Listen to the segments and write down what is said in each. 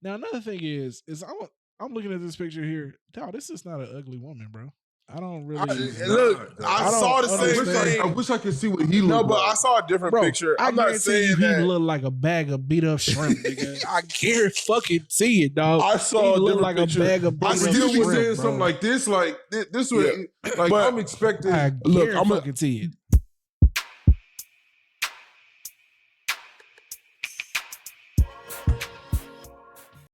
Now another thing is I'm looking at this picture here. Dog, this is not an ugly woman, bro. I don't really I saw the same thing. I wish I could see what he looked No, but like. I saw a different picture. I'm not saying he that. looked like a bag of beat up shrimp, nigga. I can't fucking see it, dog. I saw he a looked different like picture. a bag of beat up shrimp. I still be saying bro. something like this, like this way. Like But I'm expecting. I can't fucking see it.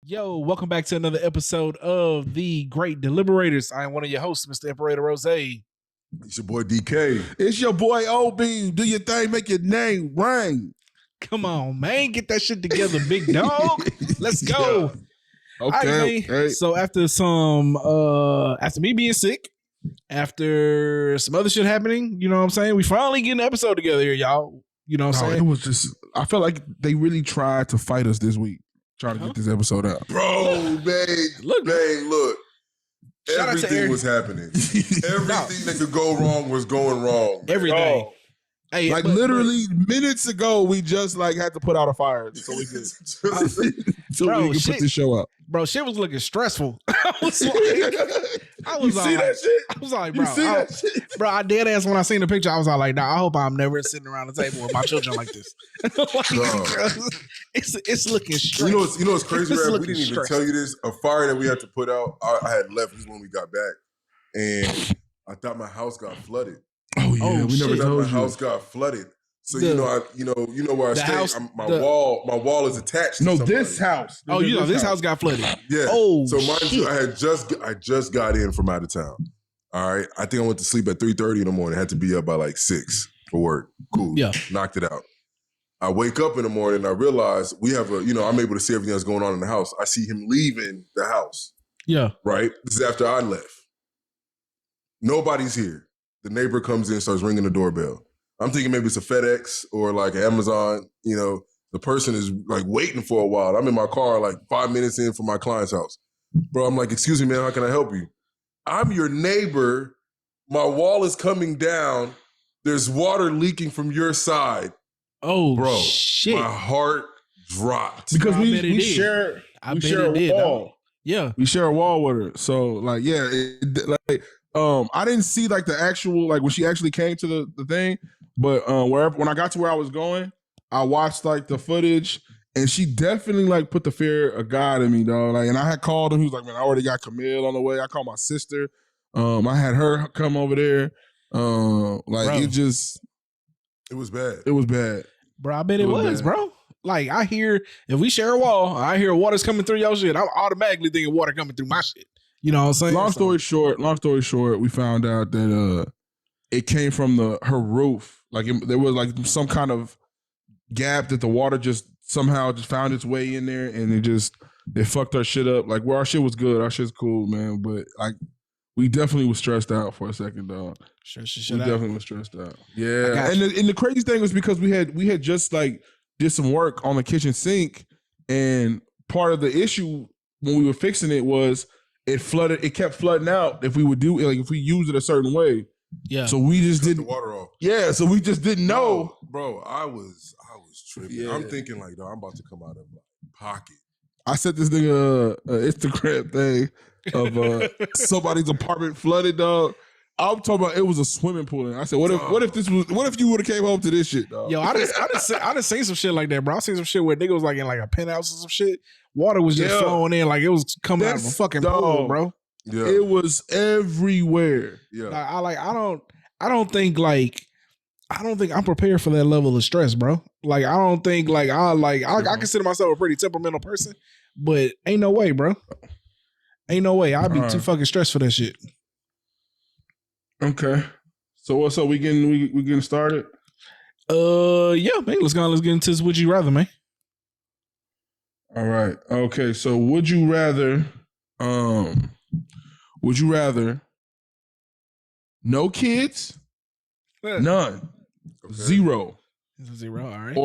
Yo, welcome back to another episode of The Great Deliberators. I am one of your hosts, Mr. Imperator Rose. It's your boy DK. It's your boy OB. Do your thing, make your name ring. Come on, man. Get that shit together, big dog. Let's go. Yeah. Okay. Okay. So after after me being sick, after some other shit happening, you know what I'm saying? We finally get an episode together here, y'all. You know what I'm saying? It was just, I felt like they really tried to fight us this week, trying to get this episode out. Bro, Look. Shout out to everything was happening. Everything that could go wrong was going wrong. Everything. Oh. Hey, Like literally minutes ago, we just like had to put out a fire so we could, Bro, put this show out. Bro, shit was looking stressful. I was like, You see that shit? I was like, You bro, see that shit? bro, I dead ass when I seen the picture. I was like, nah, I hope I'm never sitting around the table with my children like this. It's looking stressful. You know what's crazy, It's Rap? We looking didn't even stressful. tell you this. A fire that we had to put out, I had left this when we got back. And I thought my house got flooded. Oh yeah, Oh, we never shit. told My you. house got flooded. So The- you know where I the stay. house- My the- wall is attached. To No, somebody. this house. Oh, you know, this house got flooded. Yeah. Oh, So mind shit. you, I just got in from out of town. All right. I think I went to sleep at 3:30 in the morning. Had to be up by like 6 for work. Cool. Yeah. Knocked it out. I wake up in the morning and I realize we have I'm able to see everything that's going on in the house. I see him leaving the house. Yeah. Right? This is after I left. Nobody's here. The neighbor comes in, starts ringing the doorbell. I'm thinking maybe it's a FedEx or like Amazon. You know, the person is like waiting for a while. I'm in my car like 5 minutes in from my client's house. Bro, I'm like, excuse me, man, how can I help you? I'm your neighbor. My wall is coming down. There's water leaking from your side. Oh, Bro, shit. my heart dropped. Because I we bet it did. share I we bet share it a did, wall. dog. Yeah. We share a wall with her. So like, yeah, I didn't see like the actual, like when she actually came to the thing, but when I got to where I was going, I watched like the footage and she definitely like put the fear of God in me, dog. Like, and I had called him. He was like, man, I already got Camille on the way. I called my sister. I had her come over there. Bro. It was bad. It was bad. Bro, I bet it It was was, bad. bro. Like, I hear, if we share a wall, I hear water's coming through your shit. I'm automatically thinking water coming through my shit. You know what I'm saying? Long story short, we found out that it came from her roof. Like there was like some kind of gap that the water just somehow just found its way in there, and it fucked our shit up. Like where our shit was good, our shit's cool, man. But like we definitely was stressed out for a second, dog. Sure, We definitely was stressed out. Yeah, got and the crazy thing was because we had just like did some work on the kitchen sink, and part of the issue when we were fixing it was it flooded. It kept flooding out if we would do like if we used it a certain way. Yeah. So we just Cut the didn't. water off. Yeah, so we just didn't know. Bro, I was tripping. Yeah. I'm thinking like, dog, I'm about to come out of my pocket. I sent this nigga a Instagram thing of somebody's apartment flooded, dog. I'm talking about it was a swimming pool, and I said, what if you would have came home to this shit, dog? Yo, I done seen some shit like that, bro. I seen some shit where niggas was like in like a penthouse or some shit. Water was just flowing in like it was coming out of a fucking pool, bro. Yeah. It was everywhere. Yeah. I don't think I'm prepared for that level of stress, bro. Like I don't think like I consider myself a pretty temperamental person, but ain't no way, bro. Ain't no way. I'd be too fucking stressed for that shit. Okay. So what's up? We getting started? Yeah, man. Let's get into this. Would you rather, man? All right. Okay. So would you rather no kids? None. Okay. Zero. Zero. All right.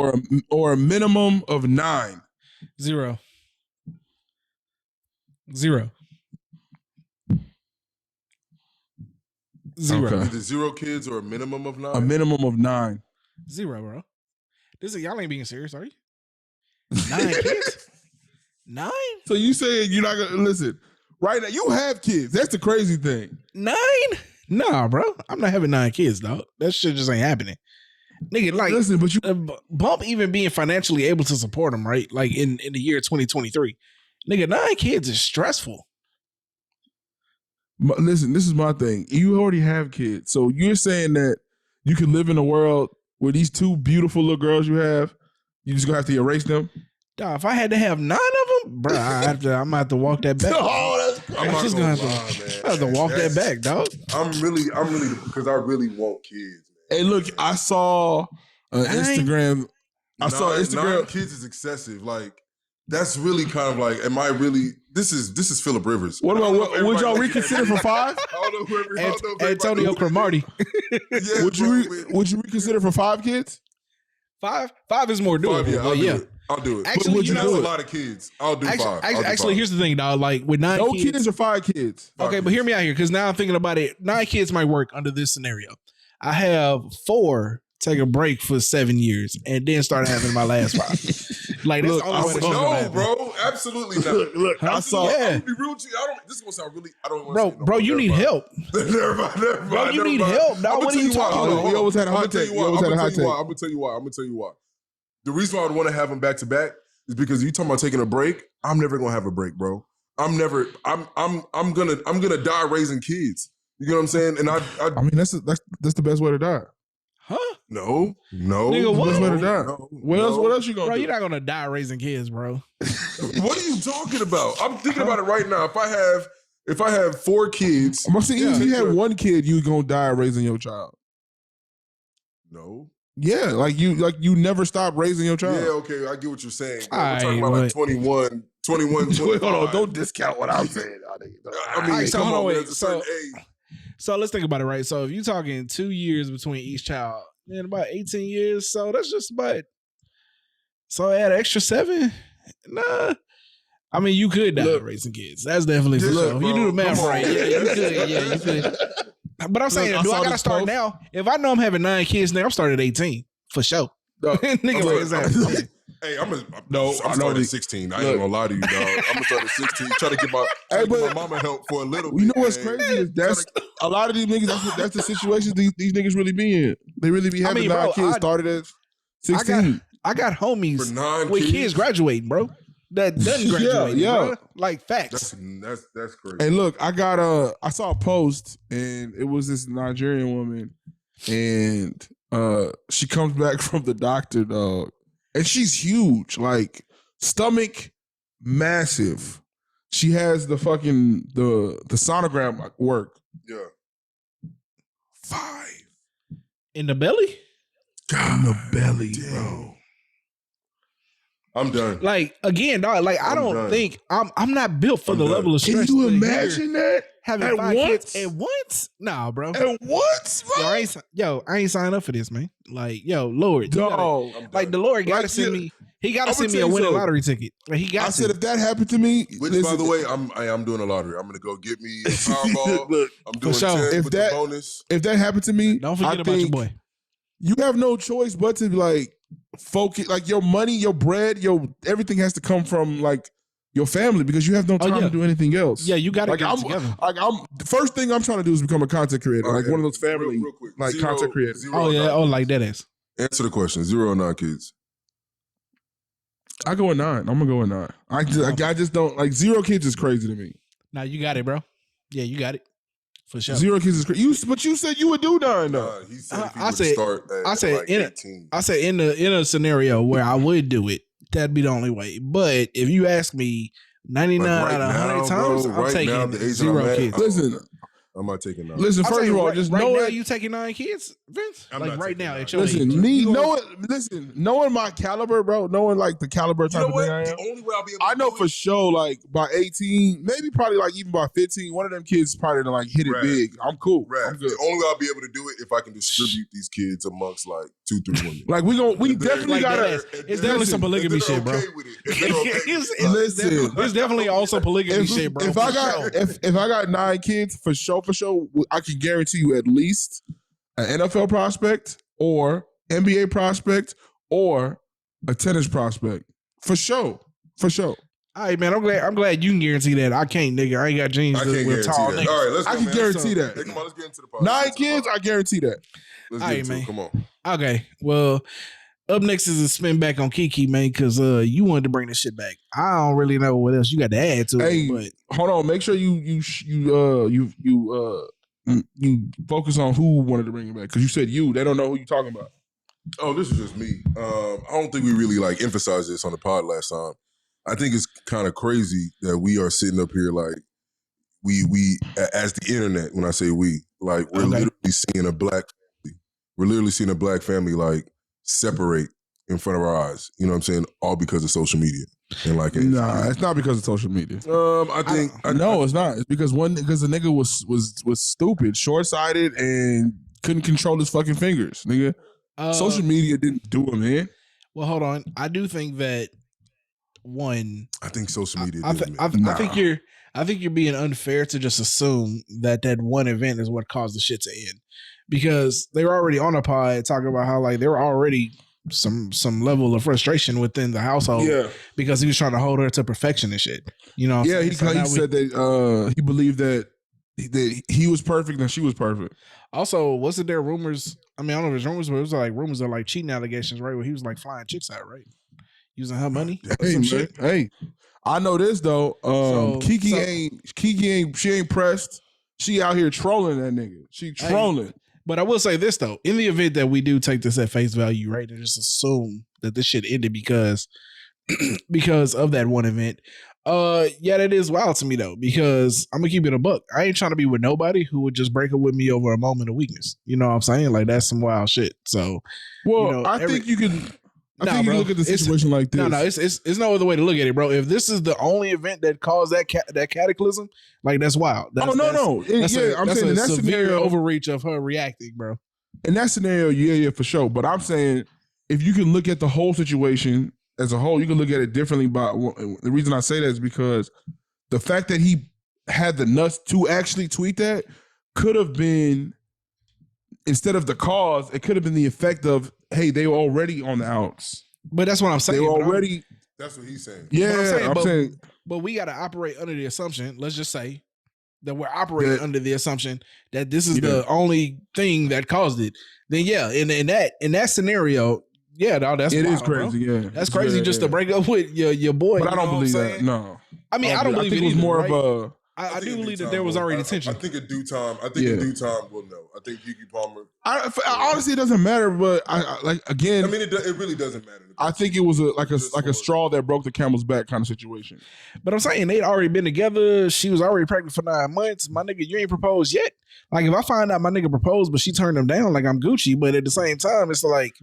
Or a minimum of 9. Zero. Zero. Okay. Either 0 kids or a minimum of 9? A minimum of 9. Zero, bro. Y'all ain't being serious, are you? 9 kids? 9? So you saying you're not gonna listen? Right now, you have kids. That's the crazy thing. 9? Nah, bro. I'm not having 9 kids, dog. That shit just ain't happening. Nigga, like, listen, but you Bump even being financially able to support them, right? Like in the year 2023. Nigga, 9 kids is stressful. listen. This is my thing. You already have kids, so you're saying that you can live in a world where these 2 beautiful little girls you have, you just gonna have to erase them. Dog, if I had to have 9 of them, bro, I'm gonna have to walk that back. I'm not just gonna gonna lie, have man. I have to walk that back, dog. I'm really because I really want kids. Man. Hey, look, I saw Instagram. I saw Instagram. 9 kids is excessive. Like that's really kind of like, am I really? This is Phillip Rivers. What about would y'all reconsider for 5? I don't know whoever. Antonio Cromartie. Yeah, Would you reconsider for 5 kids? 5 is more doable. 5, But yeah. I'll do it. Actually, But you that's know a what? lot of kids. I'll do 5. Actually, here's the thing, dog. Like with 9 No kids, kids or 5 kids? Okay, but hear me out here, because now I'm thinking about it. 9 kids might work under this scenario. I have 4 take a break for 7 years and then start having my last 5. Like that's Look, the only way. No, bro, absolutely not. Look, I saw. Yeah. I'm gonna be real to you. This is gonna sound really. I don't want to. Bro, you need help. Never mind. Bro, you need help, dog. What are you talking about? We always had a hot take. I'm gonna tell you why. The reason why I would want to have them back to back is because you talking about taking a break. I'm never gonna have a break, bro. I'm gonna die raising kids. You know what I'm saying? And I mean, that's the best way to die. Huh? No. Nigga, what? Best way to die. No, What else you gonna Bro, do? you're not gonna die raising kids, bro. What are you talking about? I'm thinking about it right now. If I have 4 kids, I'm saying if you had 1 kid, you gonna die raising your child. no. Yeah, like you never stop raising your child. Yeah, okay, I get what you're saying. We're All talking right, about like 21, 25. Hold on, don't discount what I'm saying. I mean, Alright, so come hold on, on, wait. there's a certain age. So let's think about it, right? So if you're talking 2 years between each child, then about 18 years. So that's just about. So add an extra 7. Nah. I mean, you could die raising kids. That's definitely for sure. You do the math right. Yeah, you could. Yeah, you could. But I'm saying, do I gotta start now? If I know I'm having 9 kids, nigga, I'm starting at 18 for sure. Nigga, like exactly. Hey, I'm starting at 16. I ain't gonna lie to you, dog. I'm gonna start at 16. Try to get my mama help for a little bit. You know what's crazy is that's a lot of these niggas. That's the situation these niggas really be in. They really be having 9 kids started at 16. I got homies For 9 with kids graduating, bro. That doesn't graduate, bro. Like facts. That's crazy. Hey, look, I saw a post and it was this Nigerian woman and she comes back from the doctor, dog, and she's huge, like stomach massive. She has the fucking the sonogram work. Yeah. 5 In the belly? in the belly, bro. I'm done. Like again, dog. Like I don't think I'm not built for the level of stress. Can you imagine that? Having At 5 once? kids at once? Nah, bro. At once, bro? I ain't signed up for this, man. Like, Lord, Dog. like the Lord gotta send me. He gotta send me a winning lottery ticket. Like he got. I said if that happened to me, Which, by the way, I'm doing a lottery. I'm gonna go get me a Powerball. Look, I'm doing sure. 10 If with that- the bonus. if that happened to me, Don't forget I about your think boy. you have no choice but to like focus. Like your money, your bread, everything has to come from like your family because you have no time to do anything else. Yeah, you gotta like get I'm it together. like the first thing I'm trying to do is become a content creator, like one of those family real quick. like content creators. Zero Oh yeah, or 9 like that is. Answer the question. 0 or 9 kids. I go with 9. I'm gonna go with 9. I just don't like 0 kids is crazy to me. Now you got it, bro. Yeah, you got it for sure. 0 kids is crazy. But you said you would do 9 though. He said if he I would said- start at like 18. I said in a scenario where I would do it, that'd be the only way. But if you ask me 99 Like out of 100 now, times, bro, I'm right taking now, the age I'm 0 at, kids. Listen, I'm not taking 9. listen. I'll First tell of you, all, right, just right know now it. you taking 9 kids, Vince? I'm Like not right taking now 9. at your Listen, age. knowing my caliber, bro, knowing like the caliber You type know of what? thing I am. The only way I'll be able I to know do for it, sure, like by 18, maybe probably like even by 15, one of them kids is probably to like hit it Right. big. I'm cool. I'm Raph, good. the only way I'll be able to do it if I can distribute these kids amongst like 2-3 women. Like we definitely Like gotta. that. It's definitely some polygamy shit, bro. Listen, There's definitely also polygamy shit, bro. If I got 9 kids, for sure, I can guarantee you at least an NFL prospect or NBA prospect or a tennis prospect. For sure. All right, man. I'm glad you can guarantee that. I can't, nigga. I ain't got jeans I can't with guarantee tall that. niggas. All right, let's go, I can man. guarantee that. Hey, come on, let's get into the podcast. 9 kids, I guarantee that. Let's All get right, into man. it. Come on. Okay, well, up next is a spin back on KeKe, man, because you wanted to bring this shit back. I don't really know what else you got to add to Hey, it, but hold on. Make sure you focus on who wanted to bring it back because you said you. They don't know who you talking about. Oh, this is just me. I don't think we really like emphasized this on the pod last time. I think it's kind of crazy that we are sitting up here like we as the internet. When I say we, like we're literally seeing a black family. We're literally seeing a black family like separate in front of our eyes. You know what I'm saying? All because of social media and like. Nah, it's not because of social media. I think no, it's not. It's because the nigga was stupid, short sighted, and couldn't control his fucking fingers, nigga. Social media didn't do him in. Well, hold on. I do think that one. I think social media. I think you're being unfair to just assume that one event is what caused the shit to end, because they were already on a pod talking about how like there were already some level of frustration within the household, because he was trying to hold her to perfection and shit. You know, he said that he believed that he was perfect and she was perfect. Also, wasn't there rumors? I mean, I don't know if it's rumors, but it was like rumors of like cheating allegations, right? Where he was like flying chicks out, right? Using her money. Hey, man. Shit. Hey, I know this though. KeKe ain't pressed. She out here trolling that nigga. She trolling. Hey, but I will say this though: in the event that we do take this at face value, right, and just assume that this shit ended because of that one event. Yeah, that is wild to me though, because I'm gonna keep it a buck. I ain't trying to be with nobody who would just break up with me over a moment of weakness. You know what I'm saying? Like that's some wild shit. So, well, I think you can. I think you can look at the situation like this. It's no other way to look at it, bro. If this is the only event that caused that cataclysm, like that's wild. That's I'm saying in that severe scenario, overreach of her reacting, bro. In that scenario, yeah, for sure. But I'm saying if you can look at the whole situation as a whole, you can look at it differently. The reason I say that is because the fact that he had the nuts to actually tweet that could have been, instead of the cause, it could have been the effect of, hey, they were already on the outs. But that's what I'm saying. They were already. That's what he's saying. Yeah, I'm saying. But we got to operate under the assumption, let's just say, that we're operating under the assumption that this is the only thing that caused it. Then yeah, in that scenario, yeah, dog, that's wild, is crazy. Bro. Yeah, that's crazy just to break up with your boy. But I don't believe that. No, I mean, I don't believe it was either, more right? of a. I do believe that there was already tension. I think in due time. I think in due time we'll know. I think KeKe Palmer. Honestly, it doesn't matter. But I mean, it really doesn't matter. I think it was a straw that broke the camel's back kind of situation. But I'm saying they'd already been together. She was already pregnant for 9 months. My nigga, you ain't proposed yet. Like if I find out my nigga proposed, but she turned him down, like I'm Gucci. But at the same time, it's like,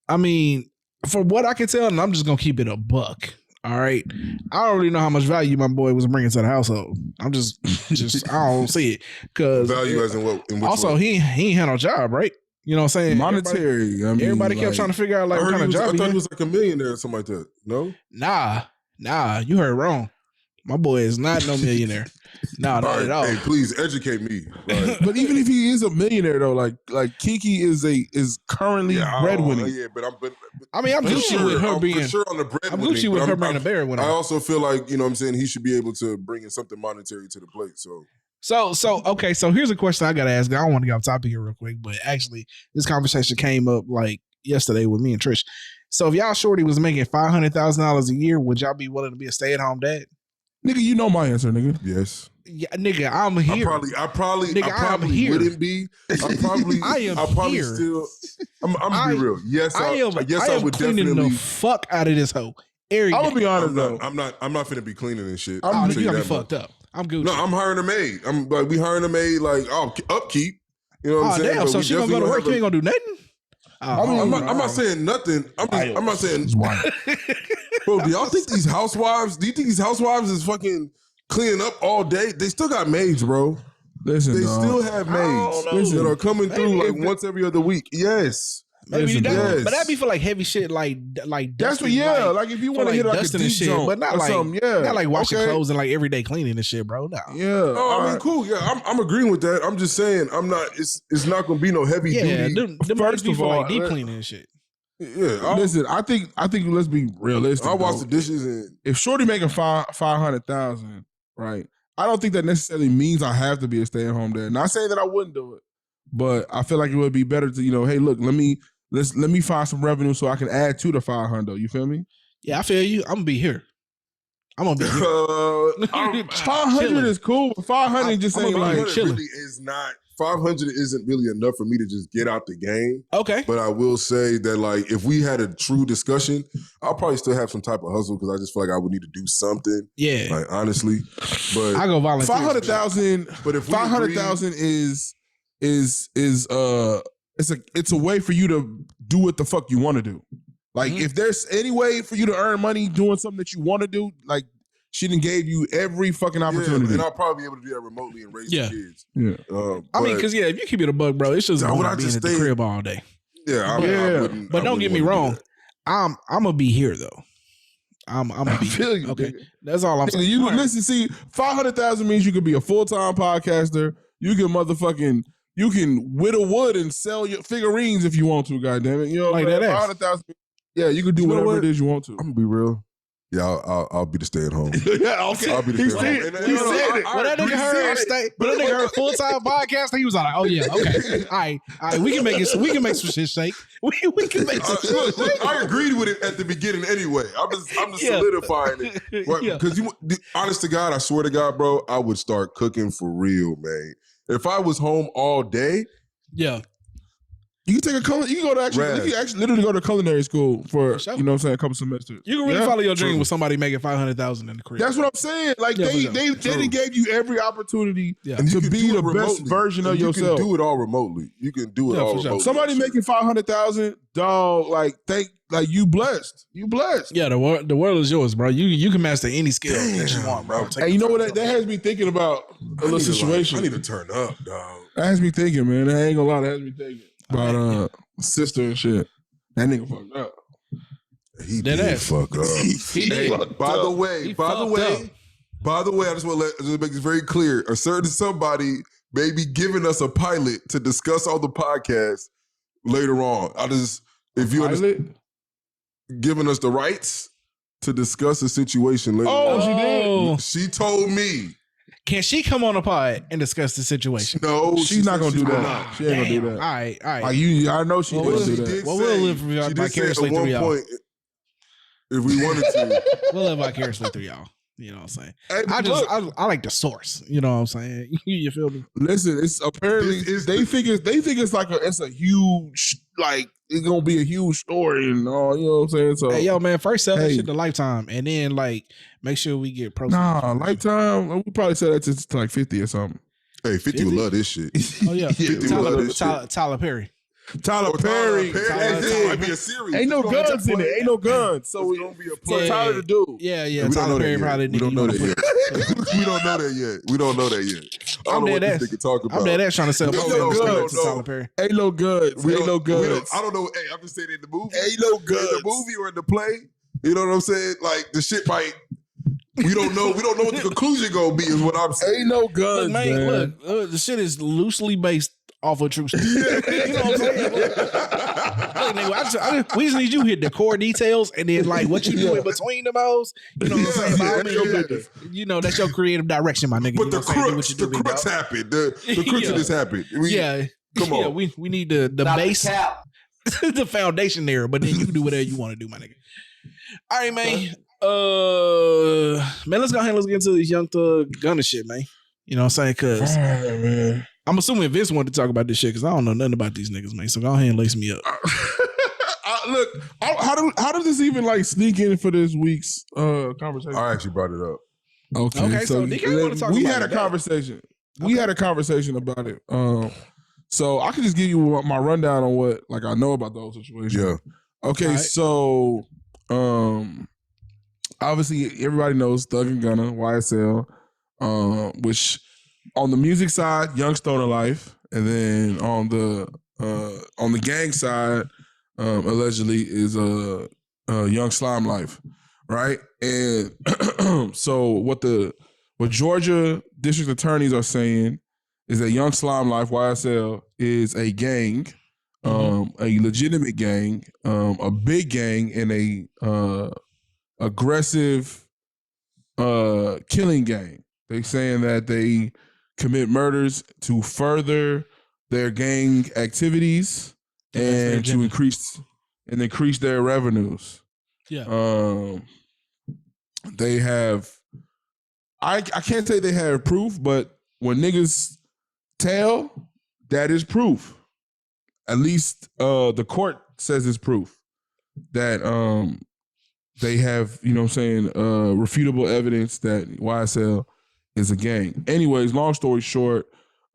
I mean, from what I can tell, and I'm just gonna keep it a buck. All right, I don't really know how much value my boy was bringing to the household. I'm just I don't see it, because value as in what? In which also, way? he ain't had no job, right? You know what I'm saying? Monetary. Everybody kept trying to figure out like what kind of job. I thought he was like a millionaire or something like that. No, nah, you heard wrong. My boy is not no millionaire. No, not at all. Hey, please educate me. Like, but even if he is a millionaire though, like KeKe is currently breadwinning. Yeah, but I'm Gucci with her being. For sure on the breadwinning. I'm Gucci with her bringing the bear winner. I also feel like, you know what I'm saying, he should be able to bring in something monetary to the plate. So here's a question I gotta ask. I don't want to get off topic here real quick, but actually this conversation came up like yesterday with me and Trish. So if y'all shorty was making $500,000 a year, would y'all be willing to be a stay-at-home dad? Nigga, you know my answer, nigga. Yes. Yeah, nigga, I'm here. I probably wouldn't be. I probably here. still. I'm gonna be real. Yes, I would cleaning definitely the fuck out of this hoe. I'm gonna be honest though. I'm not finna be cleaning and shit. You gotta be fucked up. I'm Gucci. No, I'm hiring a maid. I'm like, we hiring a maid, like, upkeep. You know what I'm saying? Damn, so she gonna go to work, you ain't gonna do nothing? I'm not saying nothing. I'm not saying. Bro, do y'all think these housewives? Do you think these housewives is fucking cleaning up all day? They still got maids, bro. Listen, they still have maids that are coming through like once every other week. Yes. Maybe but that'd be for like heavy shit, like that's what. Yeah, like if you want to hit like a deep shit, zone, but not like not like washing clothes and like everyday cleaning and shit, bro. No. Yeah. Oh, I mean, cool. Yeah, I'm agreeing with that. I'm just saying, I'm not. It's not gonna be no heavy duty. First of all, like deep cleaning and shit. Yeah, Listen, I think let's be realistic. I wash the dishes and if Shorty making 500,000, right? I don't think that necessarily means I have to be a stay-at-home dad. Not saying that I wouldn't do it, but I feel like it would be better to, hey, look, let me find some revenue so I can add to the 500. You feel me? Yeah, I feel you. I'm gonna be here. I'm gonna be here. 500 is cool, but 500 just ain't like 500 really is not. 500 isn't really enough for me to just get out the game. Okay. But I will say that, like, if we had a true discussion, I'll probably still have some type of hustle because I just feel like I would need to do something. Yeah. Like, honestly. But I go volunteer. 500,000. But if 500,000 is it's a way for you to do what the fuck you want to do. Like, if there's any way for you to earn money doing something that you want to do, like, she done gave you every fucking opportunity. And I'll probably be able to do that remotely and raise the kids. Yeah. I mean, because, if you keep it a buck, bro, it's just going to be in the crib all day. Yeah. But don't get me wrong. I'm going to be here, though. I'm going to be here. You, okay. Nigga. That's all I'm saying. You listen, see, 500,000 means you could be a full-time podcaster. You can you can whittle wood and sell your figurines if you want to, goddammit. You know, like that 500,000. Yeah, you can do whatever it is you want to. I'm going to be real. Yeah, I'll be the stay-at-home. Yeah, okay. I'll be the stay-at-home. He said it. When that nigga heard full-time podcast, he was like, "Oh yeah, okay, all right, we can make it. We can make some shit shake. We can make some shit shake." I agreed with it at the beginning anyway. I'm just solidifying it. Because honest to God, I swear to God, bro, I would start cooking for real, man. If I was home all day, you can take you can literally go to culinary school for sure. You know what I'm saying, a couple semesters. You can really follow your dream with somebody making 500,000 in the crib. That's what I'm saying. Like they gave you every opportunity to be the best version of yourself. You can do it all remotely. You can do it all remotely. Somebody making 500,000, dog. Like you blessed. You blessed. Yeah, the world is yours, bro. You can master any skill that you want, bro. And you know what? That has me thinking about a little situation. I need to turn up, dog. That has me thinking, man. I ain't gonna lie. That has me thinking about sister and shit. That nigga fucked up. He did fuck up. He did. By the way, I just want to make this very clear. A certain somebody may be giving us a pilot to discuss on the podcast later on. If you understand, giving us the rights to discuss a situation later on. She did. She told me. Can she come on a pod and discuss the situation? No, she's not gonna do that. She ain't gonna do that. All right. Like I know she didn't do that. Well, we'll live vicariously through y'all. Point, if we wanted to, we'll live vicariously through y'all. You know what I'm saying? Hey, I like the source. You know what I'm saying? You feel me? Listen, it's apparently they think it's like it's a huge, like it's gonna be a huge story and all. You know what I'm saying? So hey, yo, man, first sell that shit to Lifetime, and then like make sure we get proceeds. Nah, Lifetime. We probably sell that to like 50 or something. Hey, 50 would love this shit. Oh yeah, 50 would love this shit. Tyler Perry. Tyler Perry. It might be a series. Ain't no guns in it. Ain't no guns. So it's gonna be a play. Tyler to do. Yeah. Tyler Perry probably. We don't know that yet. We don't know that yet. I don't know what this nigga talk about. I'm dead ass trying to sell no. Tyler Perry. Ain't no guns. Ain't no guns. I don't know. Hey, I'm just saying in the movie. Ain't no guns. In the movie or in the play. You know what I'm saying? Like the shit might. We don't know. We don't know what the conclusion gonna be. Is what I'm saying. Ain't no guns, man. Look, the shit is loosely based off of true story. You know what I'm saying? Look, nigga, we just need you to hit the core details and then like what you do in between them hoes. You know what I'm saying? You know that's your creative direction, my nigga. But the crooks happened. The crooks happened. Come on. Yeah, we need the base, the foundation there. But then you can do whatever you want to do, my nigga. All right, man. Man, let's go ahead and let's get into this Young Thug Gunna shit, man. You know what I'm saying? Cause I'm assuming Vince wanted to talk about this shit because I don't know nothing about these niggas, man. So go ahead and lace me up. Look, how does this even like sneak in for this week's conversation? I actually brought it up. Okay, so we had a conversation. We had a conversation about it. So I can just give you my rundown on what like I know about those situations. Yeah. Okay, right. So obviously everybody knows Thug and Gunna, YSL, which on the music side, Young Stoner Life, and then on the gang side, allegedly is Young Slime Life, right? And so what Georgia district attorneys are saying is that Young Slime Life, YSL, is a gang a legitimate gang, a big gang, and a aggressive killing gang. They saying that they commit murders to further their gang activities and to increase their revenues. Yeah. They have. I can't say they have proof, but when niggas tell, that is proof. At least the court says it's proof that they have, you know what I'm saying, refutable evidence that YSL is a gang. Anyways, long story short,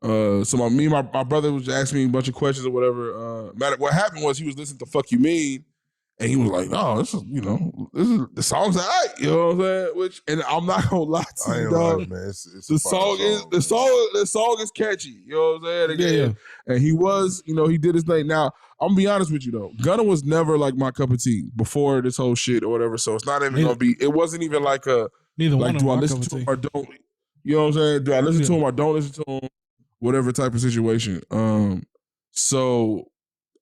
so my brother was asking me a bunch of questions or whatever. What happened was he was listening to Fuck You Mean, and he was like, "No, this is the song's alright," you know what I'm saying? Which, and I'm not gonna lie to you, dog. Man. It's The song is catchy, you know what I'm saying? Yeah. And he was, he did his thing. Now, I'm gonna be honest with you though, Gunna was never like my cup of tea before this whole shit or whatever. So it's not even gonna be. It wasn't even like neither like, one do of I my listen cup to of him tea. or don't? You know what I'm saying? Do I listen to him or don't listen to him? Whatever type of situation. So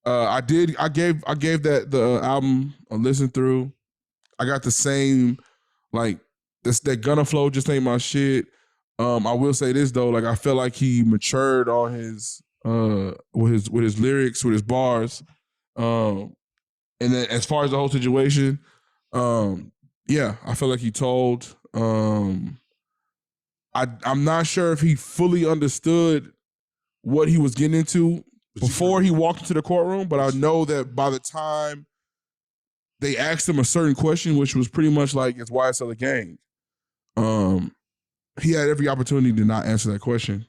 I gave that the album a listen through. I got the same that Gunna flow just ain't my shit. I will say this though, like I felt like he matured on his with his lyrics, with his bars. And then as far as the whole situation, yeah, I feel like he told. I'm not sure if he fully understood what he was getting into before he walked into the courtroom, but I know that by the time they asked him a certain question, which was pretty much like, "It's YSL a gang?" He had every opportunity to not answer that question,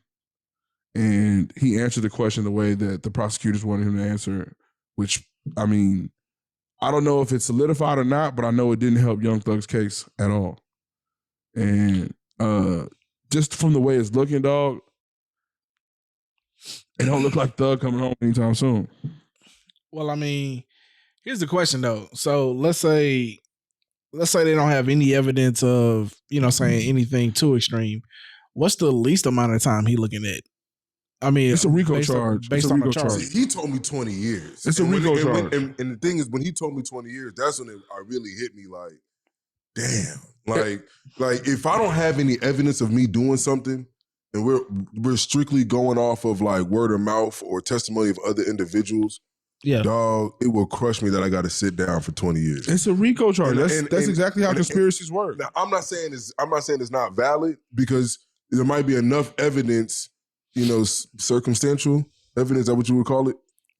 and he answered the question the way that the prosecutors wanted him to answer. Which, I mean, I don't know if it's solidified or not, but I know it didn't help Young Thug's case at all. And just from the way it's looking, dog, it don't look like Thug coming home anytime soon. Well, I mean, here's the question though. So let's say they don't have any evidence of, saying anything too extreme. What's the least amount of time he looking at? I mean, it's a RICO charge. Based on the charge. See, he told me 20 years. It's a RICO charge. And the thing is, when he told me 20 years, that's when it really hit me like, damn. Like if I don't have any evidence of me doing something, and we're strictly going off of like word of mouth or testimony of other individuals, yeah, dog, it will crush me that I got to sit down for 20 years. It's a RICO charge. That's exactly how conspiracies work. Now, I'm not saying it's not valid, because there might be enough evidence, circumstantial evidence, that what you would call it,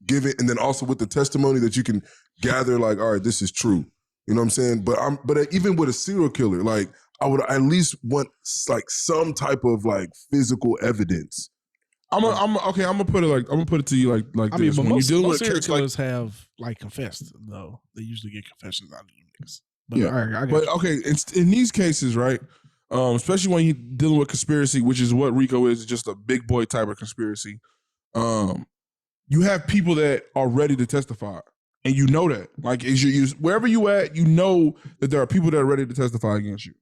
given, and then also with the testimony that you can gather, like, all right, this is true. You know what I'm saying? But even with a serial killer, like, I would at least want like some type of like physical evidence. I'm gonna put it to you like I this. mean, but when most you're dealing serial with killers have like confessed though. They usually get confessions out of them niggas. But yeah, I got but you. okay, in these cases, right? Especially when you're dealing with conspiracy, which is what RICO is, just a big boy type of conspiracy. You have people that are ready to testify, and you know that. Like, wherever you at, you know that there are people that are ready to testify against you.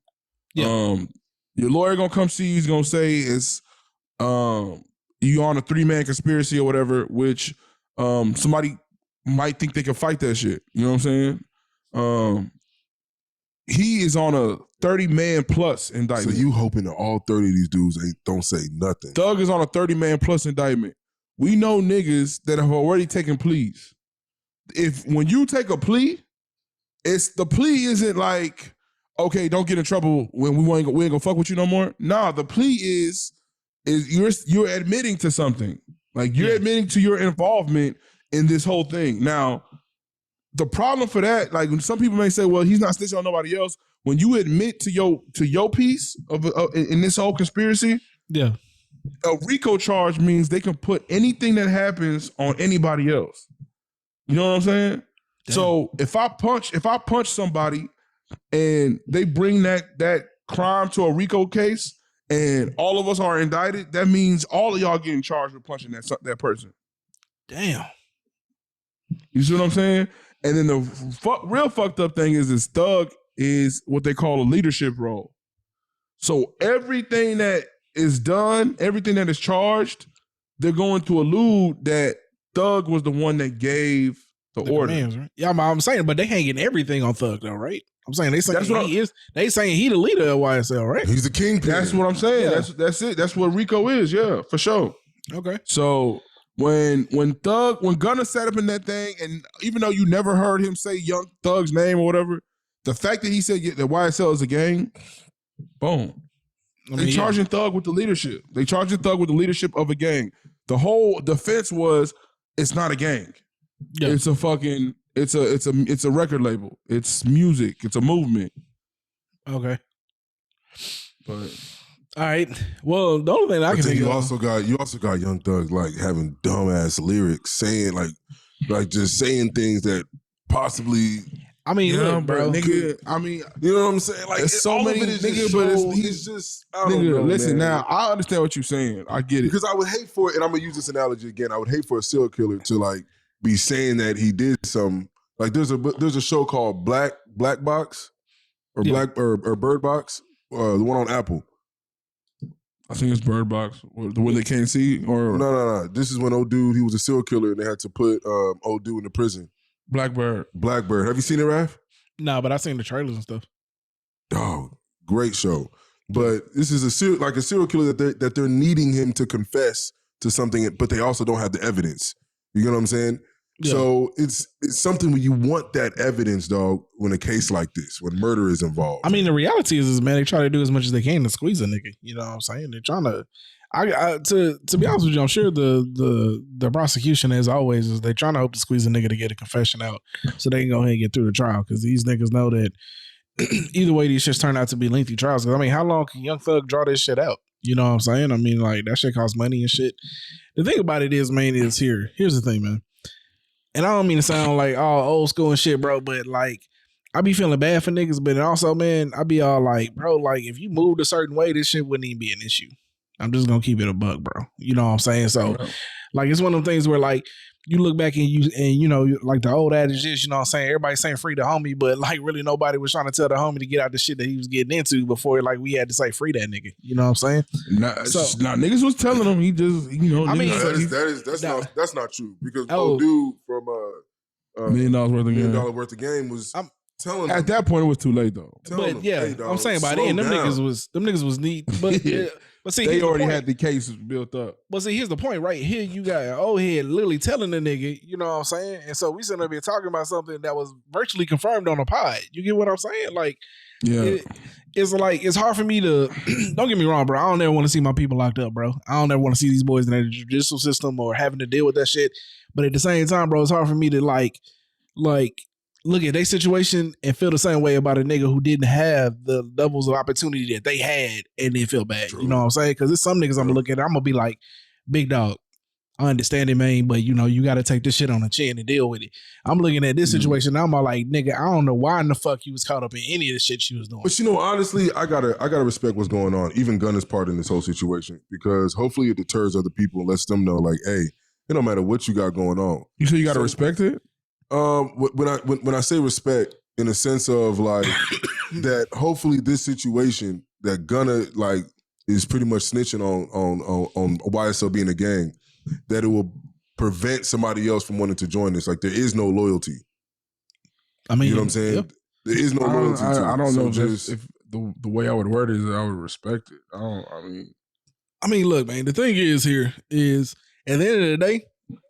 Yeah. Your lawyer gonna come see you. He's gonna say it's you on a 3-man conspiracy or whatever, which somebody might think they can fight that shit. You know what I'm saying? He is on a 30-man plus indictment. So you hoping that all 30 of these dudes don't say nothing? Thug is on a 30-man plus indictment. We know niggas that have already taken pleas. When you take a plea, the plea isn't like, okay, don't get in trouble when we ain't gonna fuck with you no more. Nah, the plea is you're admitting to something. Like, you're admitting to your involvement in this whole thing. Now, the problem for that, like, when some people may say, well, he's not snitching on nobody else. When you admit to your piece of in this whole conspiracy, yeah, a RICO charge means they can put anything that happens on anybody else. You know what I'm saying? Damn. So if I punch somebody and they bring that crime to a RICO case and all of us are indicted, that means all of y'all getting charged with punching that person. Damn. You see what I'm saying? And then the real fucked up thing is Thug is what they call a leadership role. So everything that is done, everything that is charged, they're going to allude that Thug was the one that gave the order. Commands, right? Yeah, I'm saying, but they hanging everything on Thug though, right? I'm saying they saying they saying he the leader of YSL, right? He's the kingpin. That's what I'm saying. Yeah. That's it. That's what Rico is. Yeah, for sure. Okay. So when Gunna sat up in that thing, and even though you never heard him say Young Thug's name or whatever, the fact that he said that YSL is a gang, boom. They charging Thug with the leadership. They charging Thug with the leadership of a gang. The whole defense was it's not a gang. Yeah. It's a fucking it's a record label. It's music. It's a movement. Okay. But all right. Well, the only thing I can think you also got Young Thug like having dumbass lyrics, saying like just saying things that possibly. I mean, yeah, look, bro. Nigga, I mean, you know what I'm saying? Like it's so many niggas, but he's just. I don't know, listen, man. Now I understand what you're saying. I get it because I would hate for it, and I'm gonna use this analogy again. I would hate for a serial killer to like be saying that he did some. Like there's a show called Black Box or Black or Bird Box, the one on Apple. I think it's Bird Box, the one they can't see. Or no. This is when old dude he was a serial killer, and they had to put old dude in the prison. Blackbird. Have you seen it, Raph? No, but I've seen the trailers and stuff. Dog, great show. But this is a serial killer that they're needing him to confess to something, but they also don't have the evidence. You know what I'm saying? Yeah. So it's something where you want that evidence, dog, when a case like this, when murder is involved. I mean, the reality is man, they try to do as much as they can to squeeze a nigga. You know what I'm saying? They're trying to. To be honest with you, I'm sure the prosecution, as always, is they trying to hope to squeeze a nigga to get a confession out so they can go ahead and get through the trial because these niggas know that either way these shits turn out to be lengthy trials. I mean, how long can Young Thug draw this shit out? You know what I'm saying? I mean, like that shit costs money and shit. The thing about it is, man, here's the thing, man. And I don't mean to sound like all old school and shit, bro, but like I be feeling bad for niggas, but also, man, I be all like, bro, like if you moved a certain way, this shit wouldn't even be an issue. I'm just gonna keep it a buck, bro. You know what I'm saying? So, like, it's one of them things where, like, you look back and you know, like the old adage is, you know what I'm saying? Everybody's saying free the homie, but like, really nobody was trying to tell the homie to get out the shit that he was getting into before, like, we had to say free that nigga. You know what I'm saying? Niggas was telling him he just, you know. I mean, that's not true because old dude from $1 million worth of game was. Telling at that point it was too late though. But yeah, hey, dog, I'm saying by then them niggas was neat. But but see, they already had the cases built up. But see, here's the point, right? Here you got an old head literally telling the nigga, you know what I'm saying? And so we sitting up here talking about something that was virtually confirmed on a pod. You get what I'm saying? Like, yeah, it's like it's hard for me to. Don't get me wrong, bro. I don't ever want to see my people locked up, bro. I don't ever want to see these boys in the judicial system or having to deal with that shit. But at the same time, bro, it's hard for me to like. Look at their situation and feel the same way about a nigga who didn't have the levels of opportunity that they had and then feel bad. True. You know what I'm saying? Because there's some niggas I'm gonna look at, I'm gonna be like, big dog, I understand it, man, but you know, you gotta take this shit on the chin and deal with it. I'm looking at this situation, I'm all like, nigga, I don't know why in the fuck you was caught up in any of the shit she was doing. But you know, honestly, I gotta respect what's going on, even Gunna's part in this whole situation, because hopefully it deters other people and lets them know, like, hey, it don't matter what you got going on. You say you gotta respect it? When I say respect, in a sense of like that, hopefully this situation that Gunna like is pretty much snitching on YSL being a gang, that it will prevent somebody else from wanting to join this. Like there is no loyalty. I mean, you know what I'm saying? Yep. There is no loyalty. I don't know if the way I would word it is I would respect it. I mean, look, man. The thing is here is at the end of the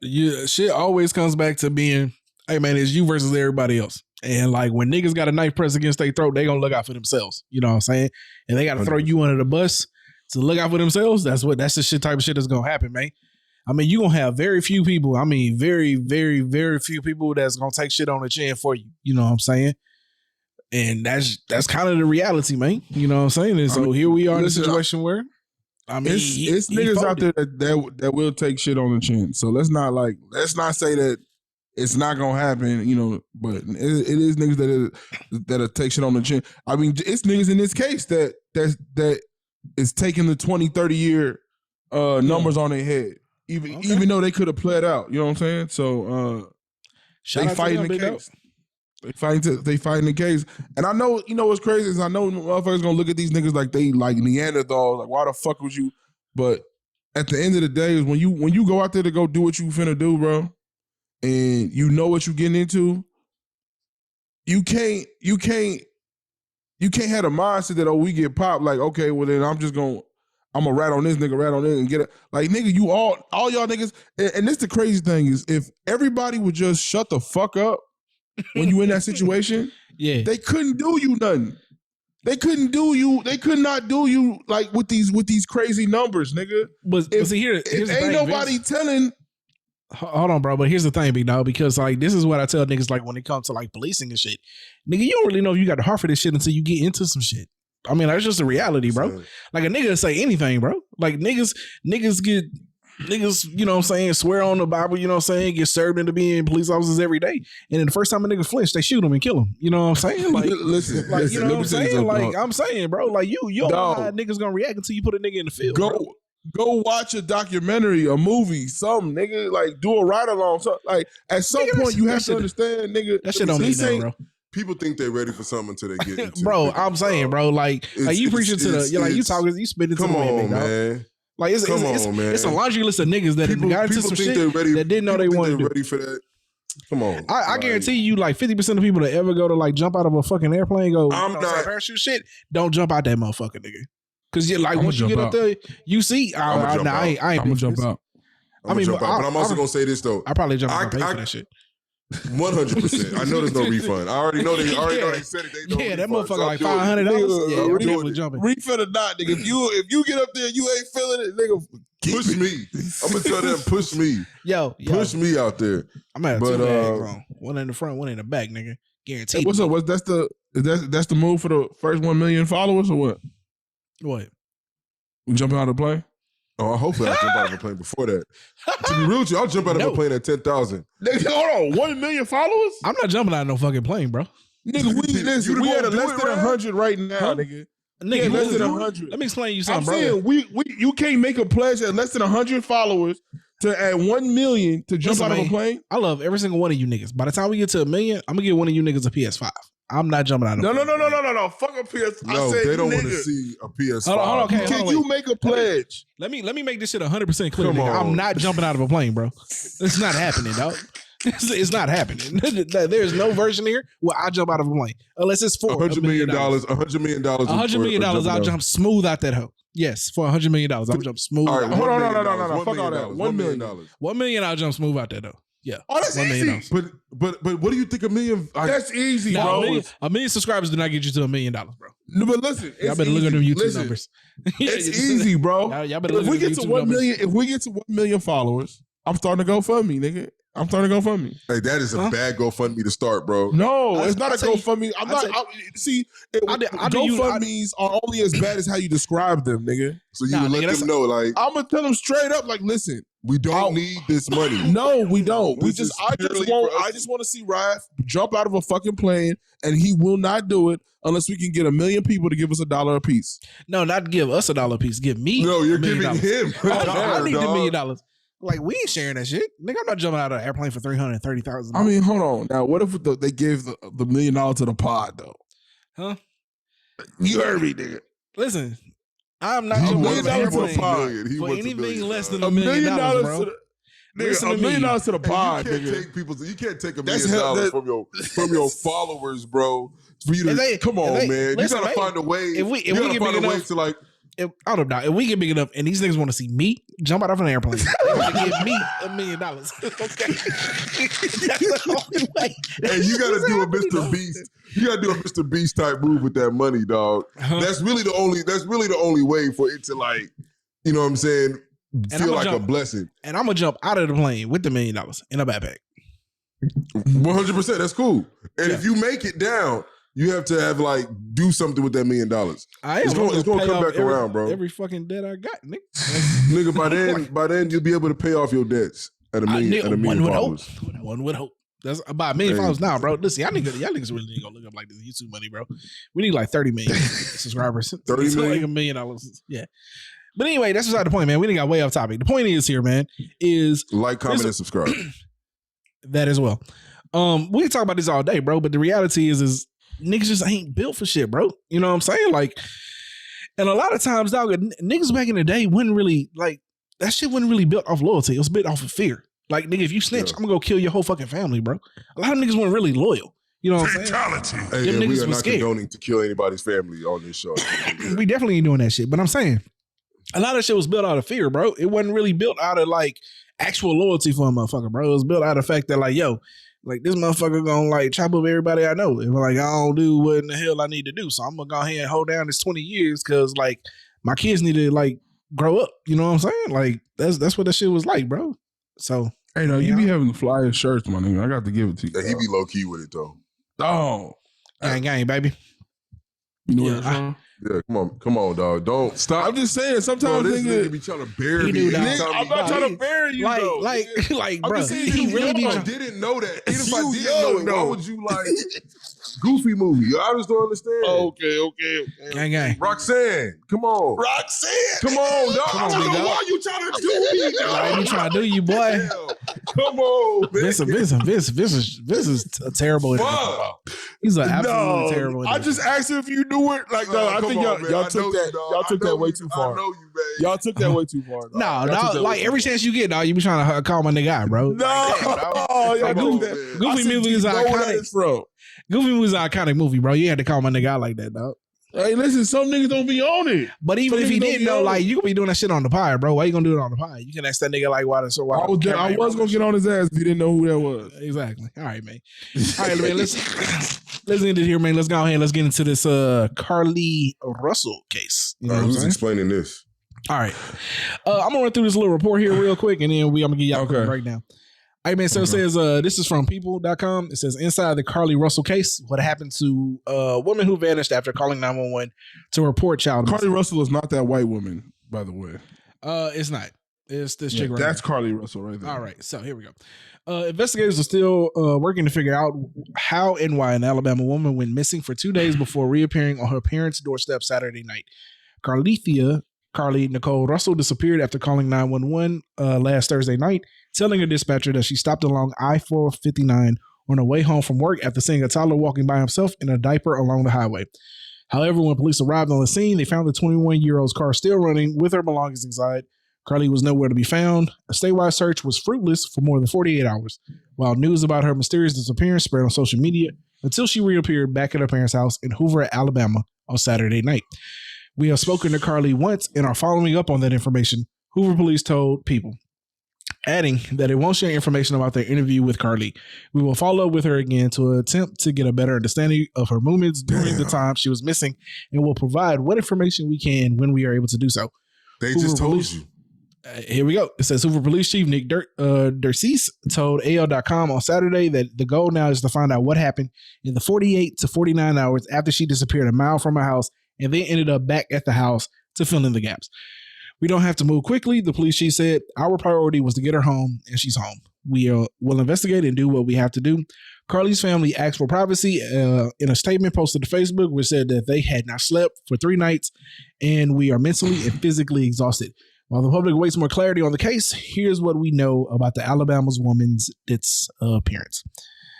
day, shit always comes back to being. Hey man, it's you versus everybody else. And like when niggas got a knife pressed against their throat, they gonna look out for themselves. You know what I'm saying? And they gotta throw you under the bus to look out for themselves. That's the shit type of shit that's gonna happen, man. I mean, you gonna have very few people. I mean, very, very, very few people that's gonna take shit on the chin for you. You know what I'm saying? And that's kind of the reality, man. You know what I'm saying? And so here we are in a situation where I mean, it's niggas out there that will take shit on the chin. So let's not say that it's not gonna happen, you know. But it is niggas that'll take shit on the chin. I mean, it's niggas in this case that is taking the 20, 30 year numbers on their head, even though they could have pled out. You know what I'm saying? So they fighting the case. They fighting the case. And I know, you know what's crazy is I know motherfuckers gonna look at these niggas like they like Neanderthals. Like, why the fuck was you? But at the end of the day, is when you go out there to go do what you finna do, bro. and you know what you're getting into, you can't have the mindset that, we get popped, like, okay, well then I'm gonna rat on this nigga, and get it. Like, nigga, you all y'all niggas, and this the crazy thing is, if everybody would just shut the fuck up when you in that situation, yeah, they couldn't do you nothing. They could not do you like with these crazy numbers, nigga. But see, here's the ain't thing, nobody Vince. telling. Hold on, bro. But here's the thing, big dog, because like this is what I tell niggas, like when it comes to like policing and shit. Nigga, you don't really know if you got the heart for this shit until you get into some shit. I mean, that's just a reality, bro. Like a nigga say anything, bro. Like niggas, you know what I'm saying, swear on the Bible, you know what I'm saying, get served into being police officers every day. And then the first time a nigga flinch, they shoot him and kill him. You know what I'm saying? Like, listen, you know what I'm saying? Like, dog. I'm saying, bro, like you don't know how niggas gonna react until you put a nigga in the field. Go watch a documentary, a movie, something, nigga. Like, do a ride along. So, like, at some point, you have to understand, nigga. That shit don't mean nothing, bro. People think they're ready for something until they get into bro, I'm saying, bro, like you preaching to the, like you talking, you spitting to the wind, man. Like it's a laundry list of niggas that got into some shit that didn't know they wanted to do. Ready for that. Come on. I guarantee you, like 50% of people that ever go to like jump out of a fucking airplane, I'm not parachute shit, don't jump out that motherfucker, nigga. Cause like once you get up there, you see, I ain't gonna jump out. But I'm also gonna say this though. I probably jump out and pay for that shit. 100%. I know there's no refund. I already know they said it. They know that motherfucker like $500. Yeah, I'm definitely jumping. Refund or not, nigga. If you get up there and you ain't feeling it, nigga, push me. I'm gonna tell them, push me. Yo, push me out there. I'm at two bags on. One in the front, one in the back, nigga. Guaranteed. What's up? That's the move for the first 1 million followers or what? What? We jumping out of the plane? Oh, hopefully I'll jump out of a plane before that. To be real with you, I'll jump out of a plane at 10,000. Hold on, 1 million followers? I'm not jumping out of no fucking plane, bro. Nigga, we at less than 100 right now, nigga. Nigga, less than 100. Let me explain you something, I'm bro. saying you can't make a pledge at less than 100 followers to add 1 million to jump out of a plane. I love every single one of you niggas. By the time we get to 1 million, I'm gonna get one of you niggas a PS5. I'm not jumping out of No. Fuck a PS5. No, they don't want to see a PS5. Hold on, okay, Can you make a pledge? Let me make this shit 100% clear. I'm not jumping out of a plane, bro. It's not happening, dog. It's not happening. There's no version here where I jump out of a plane unless it's for $100 million. $100 million. $100 million. I'll jump smooth out that hoe. Yes, for $100 million, I'll jump smooth. All right, hold on, no. Fuck all that. $1 million. $1 million, I'll jump smooth out that hoe. Yeah. Oh, that's easy. But what do you think $1 million? That's easy, bro. A million subscribers do not get you to $1 million, bro. No, but listen, y'all better look at them YouTube numbers. It's easy, bro. Y'all better look if we get to 1 million, if we get to 1 million followers, I'm starting to GoFundMe, nigga. I'm starting to GoFundMe. Hey, that is a bad GoFundMe to start, bro. No, it's not a GoFundMe. GoFundMes are only as bad as how you describe them, nigga. So you would let them know, like, I'm gonna tell them straight up, like, listen, we don't need this money. No, we don't. I just want to see Raph jump out of a fucking plane, and he will not do it unless we can get 1 million people to give us $1 a piece. No, not give us $1 a piece. Give me. No, you're giving him. I need $1 million. Like, we ain't sharing that shit. Nigga, I'm not jumping out of an airplane for $330,000. I mean, hold on. Now, what if they gave the $1 million to the pod, though? Huh? You heard me, nigga. Listen, I'm not jumping out of an airplane for anything less than $1 million, bro. $1 million to the pod, nigga. You can't take $1 million from your followers, bro. For you to come on, man. You gotta find a way. If we get big enough to like. I don't know. If we get big enough and these niggas want to see me jump out of an airplane, they want to give me $1 million. Okay, that's the only way. And you got to do a Mr. Beast. You got to do a Mr. Beast type move with that money, dog. That's really the only way for it to, like, you know what I'm saying, feel like a blessing. And I'm gonna jump out of the plane with the $1 million in a backpack. 100%. That's cool. And if you make it down, you have to have like do something with that $1 million. It's going to come back around, bro. Every fucking debt I got, nigga. Nigga, by then you'll be able to pay off your debts at $1 million followers. One would hope. That's about $1 million followers now, bro. Listen, y'all niggas really need to go look up like this YouTube money, bro. We need like 30 million subscribers. 30 million? Like $1 million. Yeah. But anyway, that's beside the point, man. We didn't got way off topic. The point is here, man, is like, comment, and subscribe. That as well. We can talk about this all day, bro. But the reality is niggas just ain't built for shit, bro. You know what I'm saying? Like, and a lot of times, dog, niggas back in the day wouldn't really, like, that shit wasn't really built off loyalty. It was built off of fear. Like, nigga, if you snitch, I'm gonna go kill your whole fucking family, bro. A lot of niggas weren't really loyal. You know what I'm saying? Hey, Them and we niggas are was not scared. condoning to kill anybody's family on this show. We definitely ain't doing that shit. But I'm saying, a lot of shit was built out of fear, bro. It wasn't really built out of like actual loyalty for a motherfucker, bro. It was built out of the fact that like, yo, like this motherfucker gonna like chop up everybody I know. If like I don't do what in the hell I need to do, so I'm gonna go ahead and hold down this 20 years because like my kids need to like grow up. You know what I'm saying? Like that's what that shit was like, bro. So hey, no, you be having the flyest shirts, my nigga. I got to give it to you. Yeah, he be low key with it though. Oh, gang, baby. you know what I'm Yeah, come on, dog. Don't stop. I'm just saying. Sometimes Bro, this nigga nigga be trying to bury He me. do, dog. Anytime I'm he- not trying to bury you, though. Like, I'm bro, just saying he you really be If I trying. didn't know that, even if I You didn't young, know it, why though. would you like Goofy movie? I just don't understand. Okay. Gang. Roxanne, come on. Roxanne, Come on, dog. Come on, I don't big know dog. why you trying to do me, dog. I ain't trying to do you, boy. Hell, come on, man. This is a terrible. Fuck. He's an absolutely terrible. I just asked him if you knew it. Like, no, I Come think on, man. y'all I know took you, that. dog. Y'all I took know that way you. too I far. know you, man. Y'all took that way too far. dog. No, Y'all took that way like too every far. chance you get, dog, you be trying to call my nigga out, bro. No, y'all Come do on, that. man. Goofy I said, movie do you is know where that iconic. is from? Goofy was an iconic movie, bro. You had to call my nigga out like that, dog. Hey, listen, some niggas don't be on it. But even Some if he niggas don't didn't be know, on like it. you could be doing that shit on the pie, bro. Why you gonna do it on the pie? You can ask that nigga like why the I was gonna get on his ass if you didn't know who that was. Exactly. All right, man. All right, man. Let's end it here, man. Let's go ahead. Let's get into this Carlee Russell case. You know what I'm Who's saying? explaining this? All right. I'm gonna run through this little report here real quick, and then I'm gonna give y'all a quick breakdown. All right, man. So it says this is from people.com. It says inside the Carlee Russell case, what happened to a woman who vanished after calling 911 to report child Carlee Russell is not that white woman, by the way. It's not. It's this chick right That's here. Carlee Russell right there. All right, so here we go. Investigators are still working to figure out how and why an Alabama woman went missing for 2 days before reappearing on her parents' doorstep Saturday night. Carlee Nicole Russell disappeared after calling 911 last Thursday night, telling a dispatcher that she stopped along I-459 on her way home from work after seeing a toddler walking by himself in a diaper along the highway. However, when police arrived on the scene, they found the 21-year-old's car still running with her belongings inside. Carlee was nowhere to be found. A statewide search was fruitless for more than 48 hours, while news about her mysterious disappearance spread on social media until she reappeared back at her parents' house in Hoover, Alabama on Saturday night. We have spoken to Carlee once and are following up on that information, Hoover police told People, adding that it won't share information about their interview with Carlee. We will follow up with her again to attempt to get a better understanding of her movements during the time she was missing and will provide what information we can when we are able to do so. They Hoover just told police- you. Here we go. It says Hoover Police Chief Nick Dercease told AL.com on Saturday that the goal now is to find out what happened in the 48 to 49 hours after she disappeared a mile from her house and then ended up back at the house to fill in the gaps. We don't have to move quickly, the police chief said. Our priority was to get her home, and she's home. We will investigate and do what we have to do. Carlee's family asked for privacy in a statement posted to Facebook, which said that they had not slept for 3 nights and we are mentally and physically exhausted. While the public waits more clarity on the case, here's what we know about the Alabama's woman's disappearance.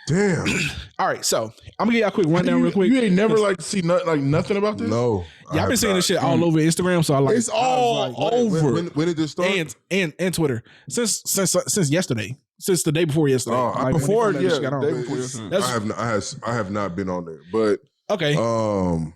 Damn. All right, so I'm gonna give y'all a quick rundown real quick. You ain't never like see nothing about this? No. Yeah, I've been seeing this shit all over Instagram, so I like It's all over. When did this start? and Twitter since yesterday, since the day before yesterday. Oh, before, when yeah, this shit got on. the day before yesterday. That's- I have not been on there, but Okay,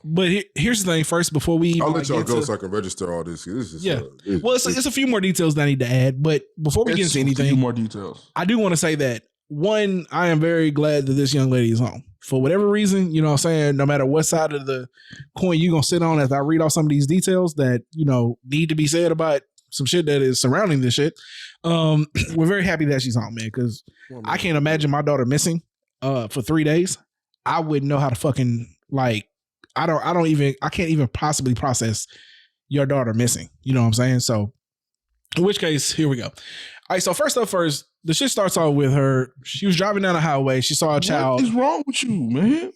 but here's the thing. First, before we I'll even, let y'all get go to- so I can register all this. This is Yeah. Well, it's a few more details that I need to add, but before we get into A few anything, more details. I do want to say that one, I am very glad that this young lady is home. For whatever reason, you know what I'm saying, no matter what side of the coin you're going to sit on as I read off some of these details that, you know, need to be said about some shit that is surrounding this shit. We're very happy that she's home, man, because I can't imagine my daughter missing for 3 days. I wouldn't know how to fucking, like, I can't even possibly process your daughter missing. You know what I'm saying? So in which case, here we go. All right, so first up first, the shit starts off with her. She was driving down the highway. She saw a child. What is wrong with you, man?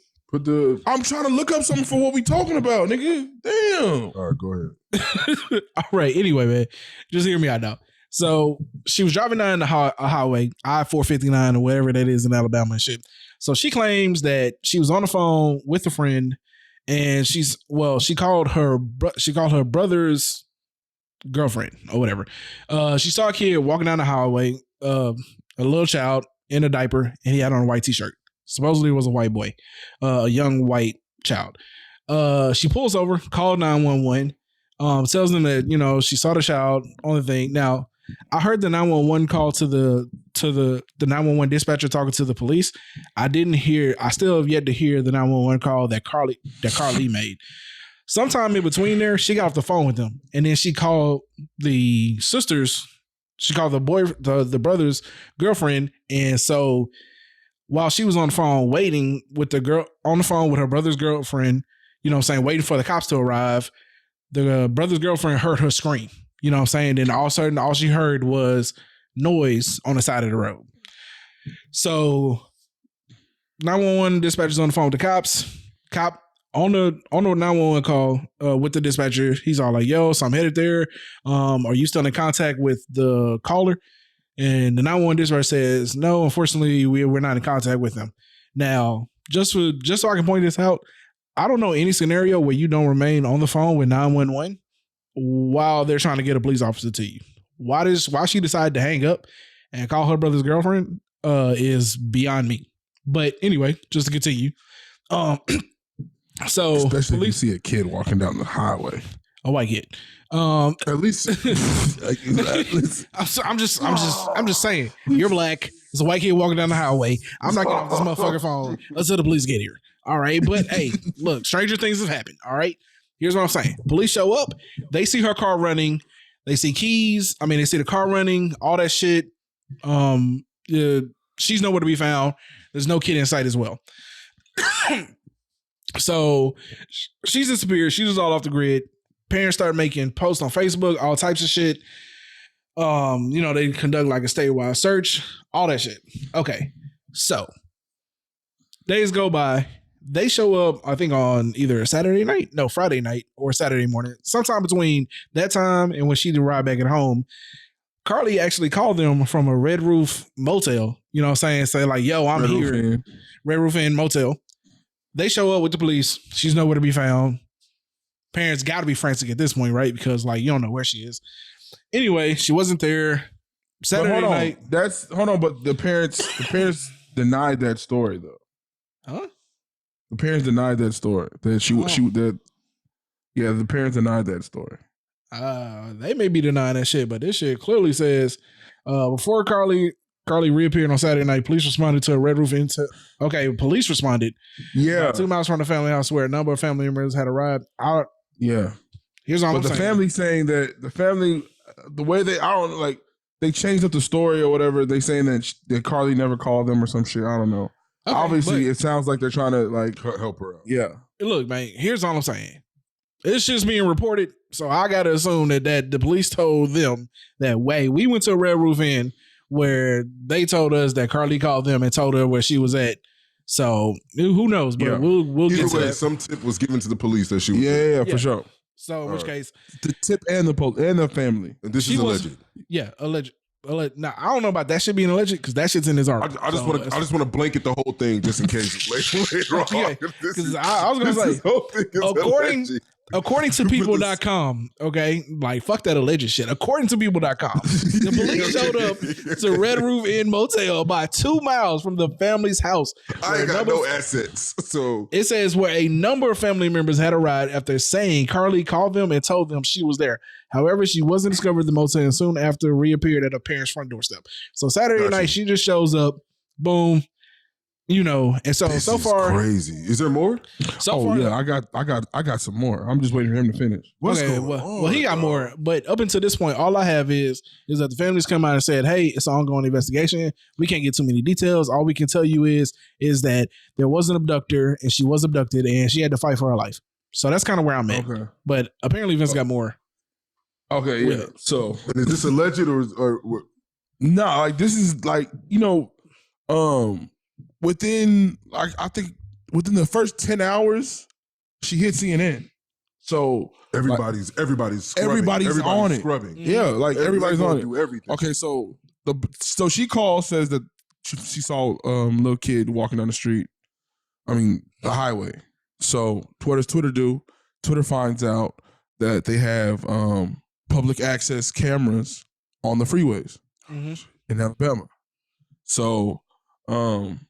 I'm trying to look up something for what we talking about, nigga. Damn. All right, go ahead. All right, anyway, man, just hear me out now. So she was driving down the highway, I-459 or whatever that is in Alabama and shit. So she claims that she was on the phone with a friend, and she called her brother's girlfriend or whatever. She saw a kid walking down the highway. a little child in a diaper, and he had on a white t-shirt. Supposedly it was a white boy, a young white child. She pulls over, called 911, tells them that, you know, she saw the child on the thing. Now, I heard the 911 call to the 911 dispatcher talking to the police. I still have yet to hear the 911 call that Carlee made. Sometime in between there, she got off the phone with them, and then she called the sisters. She called the brother's girlfriend, and so while she was on the phone waiting with the girl on the phone with her brother's girlfriend, you know what I'm saying, waiting for the cops to arrive, the brother's girlfriend heard her scream. You know what I'm saying? Then all of a sudden, all she heard was noise on the side of the road. So 911 dispatcher's on the phone with the cops. Cop on the 911 call with the dispatcher, he's all like, yo, so I'm headed there. Are you still in contact with the caller? And the 911 dispatcher says, no, unfortunately, we're not in contact with them. Now, just so I can point this out, I don't know any scenario where you don't remain on the phone with 911 while they're trying to get a police officer to you. Why she decided to hang up and call her brother's girlfriend is beyond me. But anyway, just to continue. So especially if you see a kid walking down the highway. A white kid. At least I'm just saying, you're black. There's a white kid walking down the highway. I'm not getting off this motherfucking phone until the police get here. All right. But hey, look, stranger things have happened. All right. Here's what I'm saying. Police show up. They see her car running. They see keys. I mean, they see the car running, all that shit. She's nowhere to be found. There's no kid in sight as well. So she's disappeared. She was all off the grid. Parents start making posts on Facebook, all types of shit. You know, they conduct like a statewide search, all that shit. Okay. So days go by. They show up, I think, on either Friday night or Saturday morning. Sometime between that time and when she arrived back at home, Carlee actually called them from a Red Roof motel. You know what I'm saying? Say like, yo, I'm here. Red Roof Inn motel. They show up with the police. She's nowhere to be found. Parents got to be frantic at this point, right? Because like, you don't know where she is. Anyway, she wasn't there. Saturday night. Hold on, but the parents denied that story though. Huh? The parents denied that story. The parents denied that story. They may be denying that shit, but this shit clearly says before Carlee reappeared on Saturday night, police responded to a Red Roof Inn. Okay, police responded. Yeah, 2 miles from the family house where a number of family members had arrived. Yeah, here's all I'm saying. But the family saying that the way they changed up the story or whatever. They saying that Carlee never called them or some shit. I don't know. Okay, obviously, it sounds like they're trying to like help her out. Yeah. Look, man, here's all I'm saying. It's just being reported, so I gotta assume that the police told them that way. We went to a Red Roof Inn where they told us that Carlee called them and told her where she was at. So who knows? But we'll get to that. Some tip was given to the police that she was yeah, for sure. So in which case, the tip and the family. And this is alleged. Yeah, alleged. Now I don't know about that shit being alleged because that shit's in his article. I just want to blanket the whole thing just in case later on. Yeah, because I was gonna say according to people.com, okay, like fuck that alleged shit. According to people.com, the police showed up to Red Roof Inn motel about 2 miles from the family's house. I ain't got no assets, so it says where a number of family members had arrived after saying Carlee called them and told them she was there. However, she wasn't discovered at the motel and soon after reappeared at her parents' front doorstep. So Saturday night, she just shows up, boom, you know. And so this so far, crazy. Is there more? Far, yeah, I got some more. I'm just waiting for him to finish. Well, he got more, but up until this point, all I have is that the family's come out and said, "Hey, it's an ongoing investigation. We can't get too many details. All we can tell you is that there was an abductor and she was abducted and she had to fight for her life." So that's kind of where I'm at. Okay. But apparently, Vince got more. Okay, yeah. So is this alleged or what? No, like this is like, you know, within like I think within the first 10 hours, she hit CNN. So everybody's scrubbing. Everybody's on it. Scrubbing. Yeah, like everybody's on it. Do everything. Okay, so she calls, says that she saw little kid walking down the street. I mean the highway. So Twitter finds out that they have public access cameras on the freeways in Alabama. So, one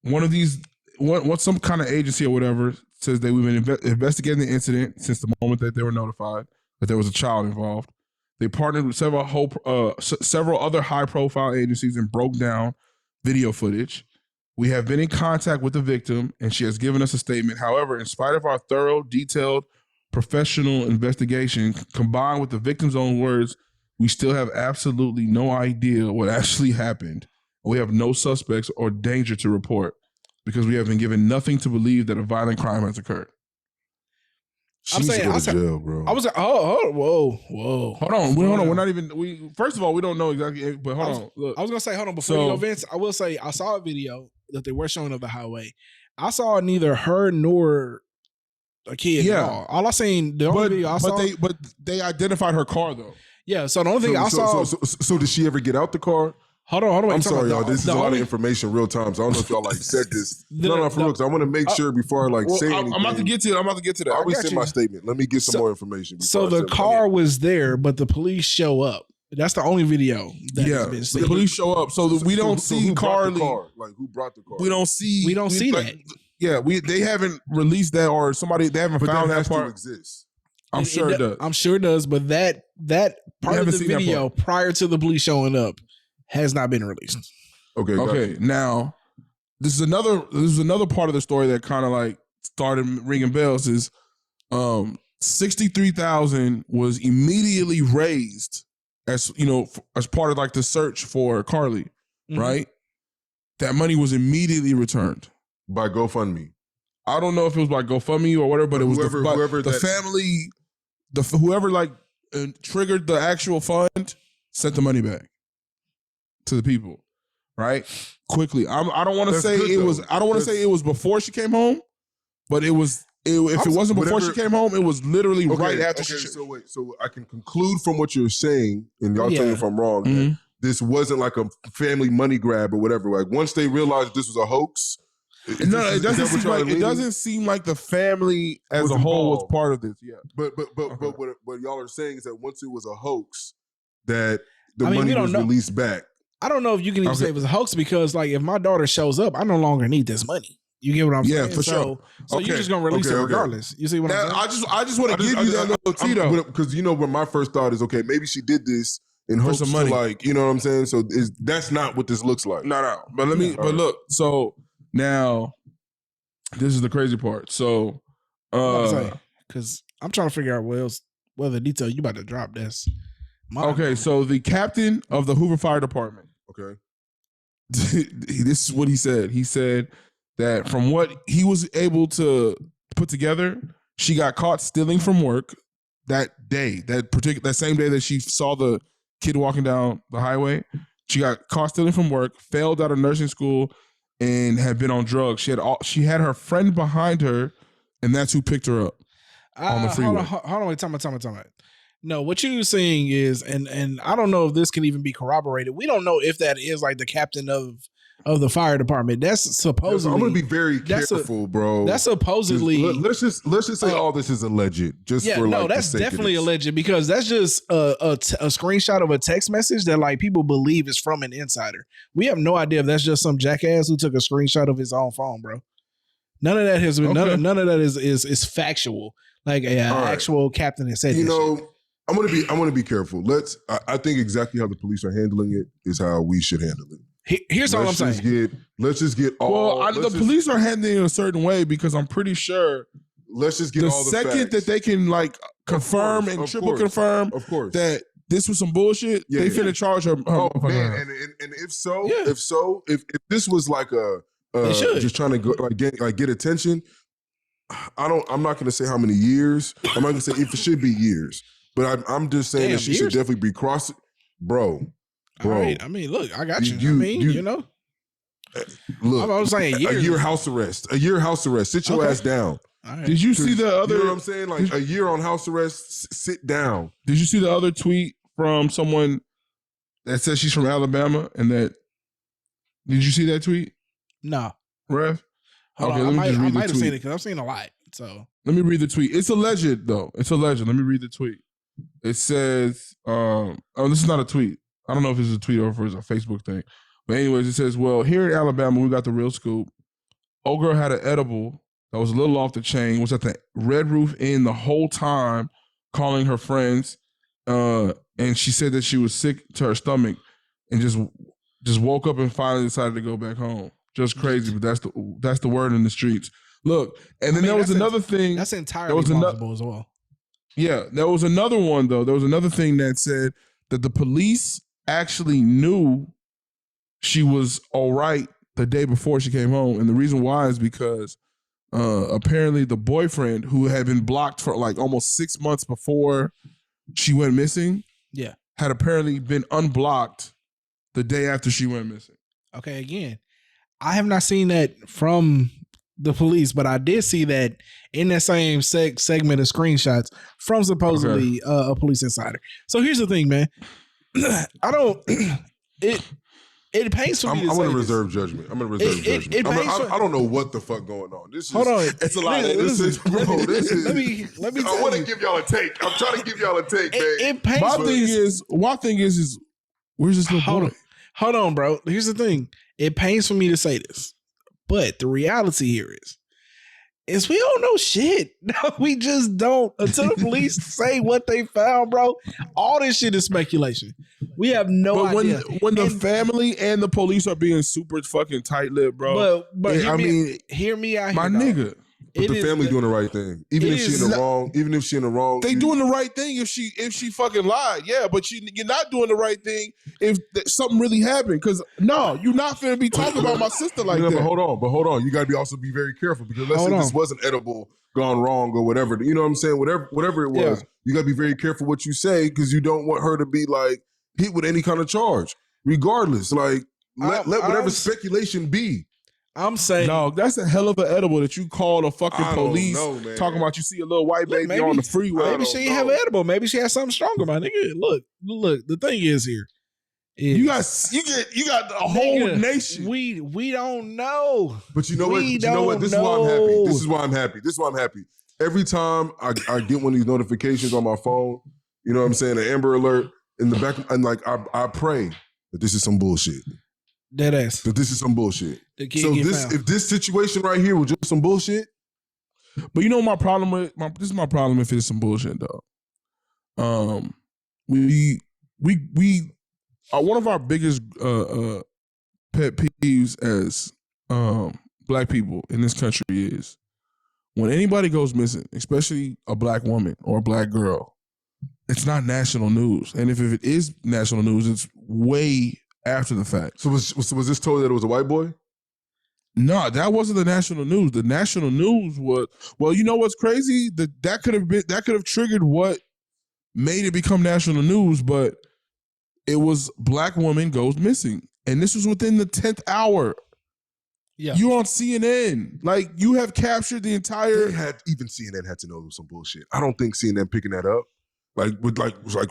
of these, what some kind of agency or whatever says that we've been investigating the incident since the moment that they were notified that there was a child involved. They partnered with several other high-profile agencies and broke down video footage. We have been in contact with the victim, and she has given us a statement. However, in spite of our thorough, detailed, professional investigation, combined with the victim's own words, we still have absolutely no idea what actually happened. We have no suspects or danger to report because we have been given nothing to believe that a violent crime has occurred. She needs to go to jail, bro. I was like, whoa. Hold on. We're not even. First of all, we don't know exactly. But hold on. Look. I was gonna say, hold on. Before you go, Vince, I will say I saw a video that they were showing of the highway. I saw neither her nor a kid. Yeah. All I seen, the only video I saw. But they identified her car though. Yeah. So the only thing I saw. So did she ever get out the car? Hold on. I'm sorry, y'all. This is a lot of information real time. So I don't know if y'all said this. No, for real. I want to make sure before I say anything. I'm about to get to that. I'll resend my statement. Let me get some more information. So the car was there, but the police show up. That's the only video that has been seen. The police show up. So we don't see Carlee. Like who brought the car? We don't see that. Yeah, they haven't released that or they haven't found that part. To exist. I'm sure it does. I'm sure it does, but that part of the video prior to the police showing up has not been released. Okay. Now, this is another part of the story that kind of like started ringing bells. Is $63,000 was immediately raised as as part of like the search for Carlee, right? That money was immediately returned by GoFundMe. I don't know if it was by GoFundMe or whatever, but it was whoever the family, whoever like triggered the actual fund sent the money back to the people, right? Quickly. I don't want to say it was. I don't want to say it was before she came home, but it was. If it wasn't before she came home, it was literally right after. So I can conclude from what you're saying, and y'all tell me if I'm wrong. That this wasn't like a family money grab or whatever. Like once they realized this was a hoax. It doesn't seem like the family as a whole was part of this. Yeah, but what y'all are saying is that once it was a hoax, that the money was released back. I don't know if you can even say it was a hoax because, like, if my daughter shows up, I no longer need this money. You get what I'm saying? Yeah, for sure. So you're just gonna release it regardless. You see what I'm saying? I just want to give you that little Tito because what my first thought is, okay, maybe she did this in hopes of money, like you know what I'm saying. So that's not what this looks like. No. But look. So now, this is the crazy part. So, because I'm trying to figure out whether detail you about to drop this. Okay, so the captain of the Hoover Fire Department. Okay. This is what he said. He said that from what he was able to put together, she got caught stealing from work that day, that same day that she saw the kid walking down the highway. She got caught stealing from work, failed out of nursing school, and had been on drugs. She had her friend behind her, and that's who picked her up on the freeway. Hold on, wait, time out. No, what you're saying is, and I don't know if this can even be corroborated. We don't know if that is like the captain of the fire department. That's supposedly. I'm going to be very careful, bro. That's supposedly. Let's just say all this is alleged. That's definitely alleged because that's just a screenshot of a text message that like people believe is from an insider. We have no idea if that's just some jackass who took a screenshot of his own phone, bro. None of that has been. Okay. None of that is factual. Like an actual captain has said. I'm gonna be careful. I think exactly how the police are handling it is how we should handle it. Here's all I'm saying. Let's just get all. Well, the police are handling it a certain way because I'm pretty sure. Let's just get all the second facts. that they can like confirm and triple confirm, of course, that this was some bullshit. They finna charge her. Oh man, and if this was like just trying to get attention, I'm not gonna say how many years. I'm not gonna say if it should be years. But I'm just saying that she should definitely be crossing, bro. All right. I mean, look, I got you. Look, I'm saying years. A year house arrest. Sit your ass down. Right. Did you see the other? You know what I'm saying? Like a year on house arrest. Sit down. Did you see the other tweet from someone that says she's from Alabama and that? Did you see that tweet? No. Rev? Okay, I might have seen it because I've seen a lot. So let me read the tweet. It's alleged though. It's alleged. Let me read the tweet. It says, this is not a tweet. I don't know if it's a tweet or if it's a Facebook thing. But anyways, it says, well, here in Alabama, we got the real scoop. Old girl had an edible that was a little off the chain, was at the Red Roof Inn the whole time, calling her friends. And she said that she was sick to her stomach and just woke up and finally decided to go back home. Just crazy, but that's the word in the streets. Look, and then there was another thing. That's entirely plausible as well. Yeah, there was another one, though. There was another thing that said that the police actually knew she was all right the day before she came home. And the reason why is because apparently the boyfriend, who had been blocked for like almost 6 months before she went missing, had apparently been unblocked the day after she went missing. Okay, again, I have not seen that from the police, but I did see that in that same segment of screenshots from supposedly a police insider. So here's the thing, man. I don't. It pains for me. I'm going to reserve judgment. I'm going to reserve judgment. I don't know what the fuck going on. This is, hold on. It's a lot. This is. Let me. I want to give y'all a take. I'm trying to give y'all a take, man. It pains. My thing is where's this little boy? Hold on, bro. Here's the thing. It pains for me to say this, but the reality here is we don't know shit. No, we just don't. Until the police say what they found, bro, all this shit is speculation. We have no idea. When the family and the police are being super fucking tight-lipped, bro. But hear me out here, my nigga. But the family doing the right thing. Even if she's in the wrong. They doing the right thing if she fucking lied. Yeah, but you're not doing the right thing if something really happened. Because no, you're not finna be talking about my sister like that. But hold on. You gotta also be very careful, because let's say this wasn't edible gone wrong or whatever. You know what I'm saying? Whatever it was, you gotta be very careful what you say, because you don't want her to be like hit with any kind of charge. Regardless, like let whatever speculation be. I'm saying, no, that's a hell of an edible that you call the fucking police talking about. You see a little white baby on the freeway. Maybe she didn't have an edible. Maybe she had something stronger, my nigga. Look. The thing is here, you got the whole nation. We don't know. But you know what? This is why I'm happy. Every time I get one of these notifications on my phone, you know what I'm saying, an Amber Alert in the back, and like I pray that this is some bullshit. Dead ass. But this is some bullshit. So if this situation right here was just some bullshit. But you know my problem with this is my problem if it's some bullshit, though. We one of our biggest pet peeves as black people in this country is when anybody goes missing, especially a black woman or a black girl, it's not national news. And if it is national news, it's way after the fact. So was this told that it was a white boy? No, that wasn't the national news. The national news was, well, you know what's crazy? That could have triggered what made it become national news, but it was black woman goes missing. And this was within the 10th hour. Yeah. You're on CNN. Like, you have captured the entire... Even CNN had to know it was some bullshit. I don't think CNN picking that up. Like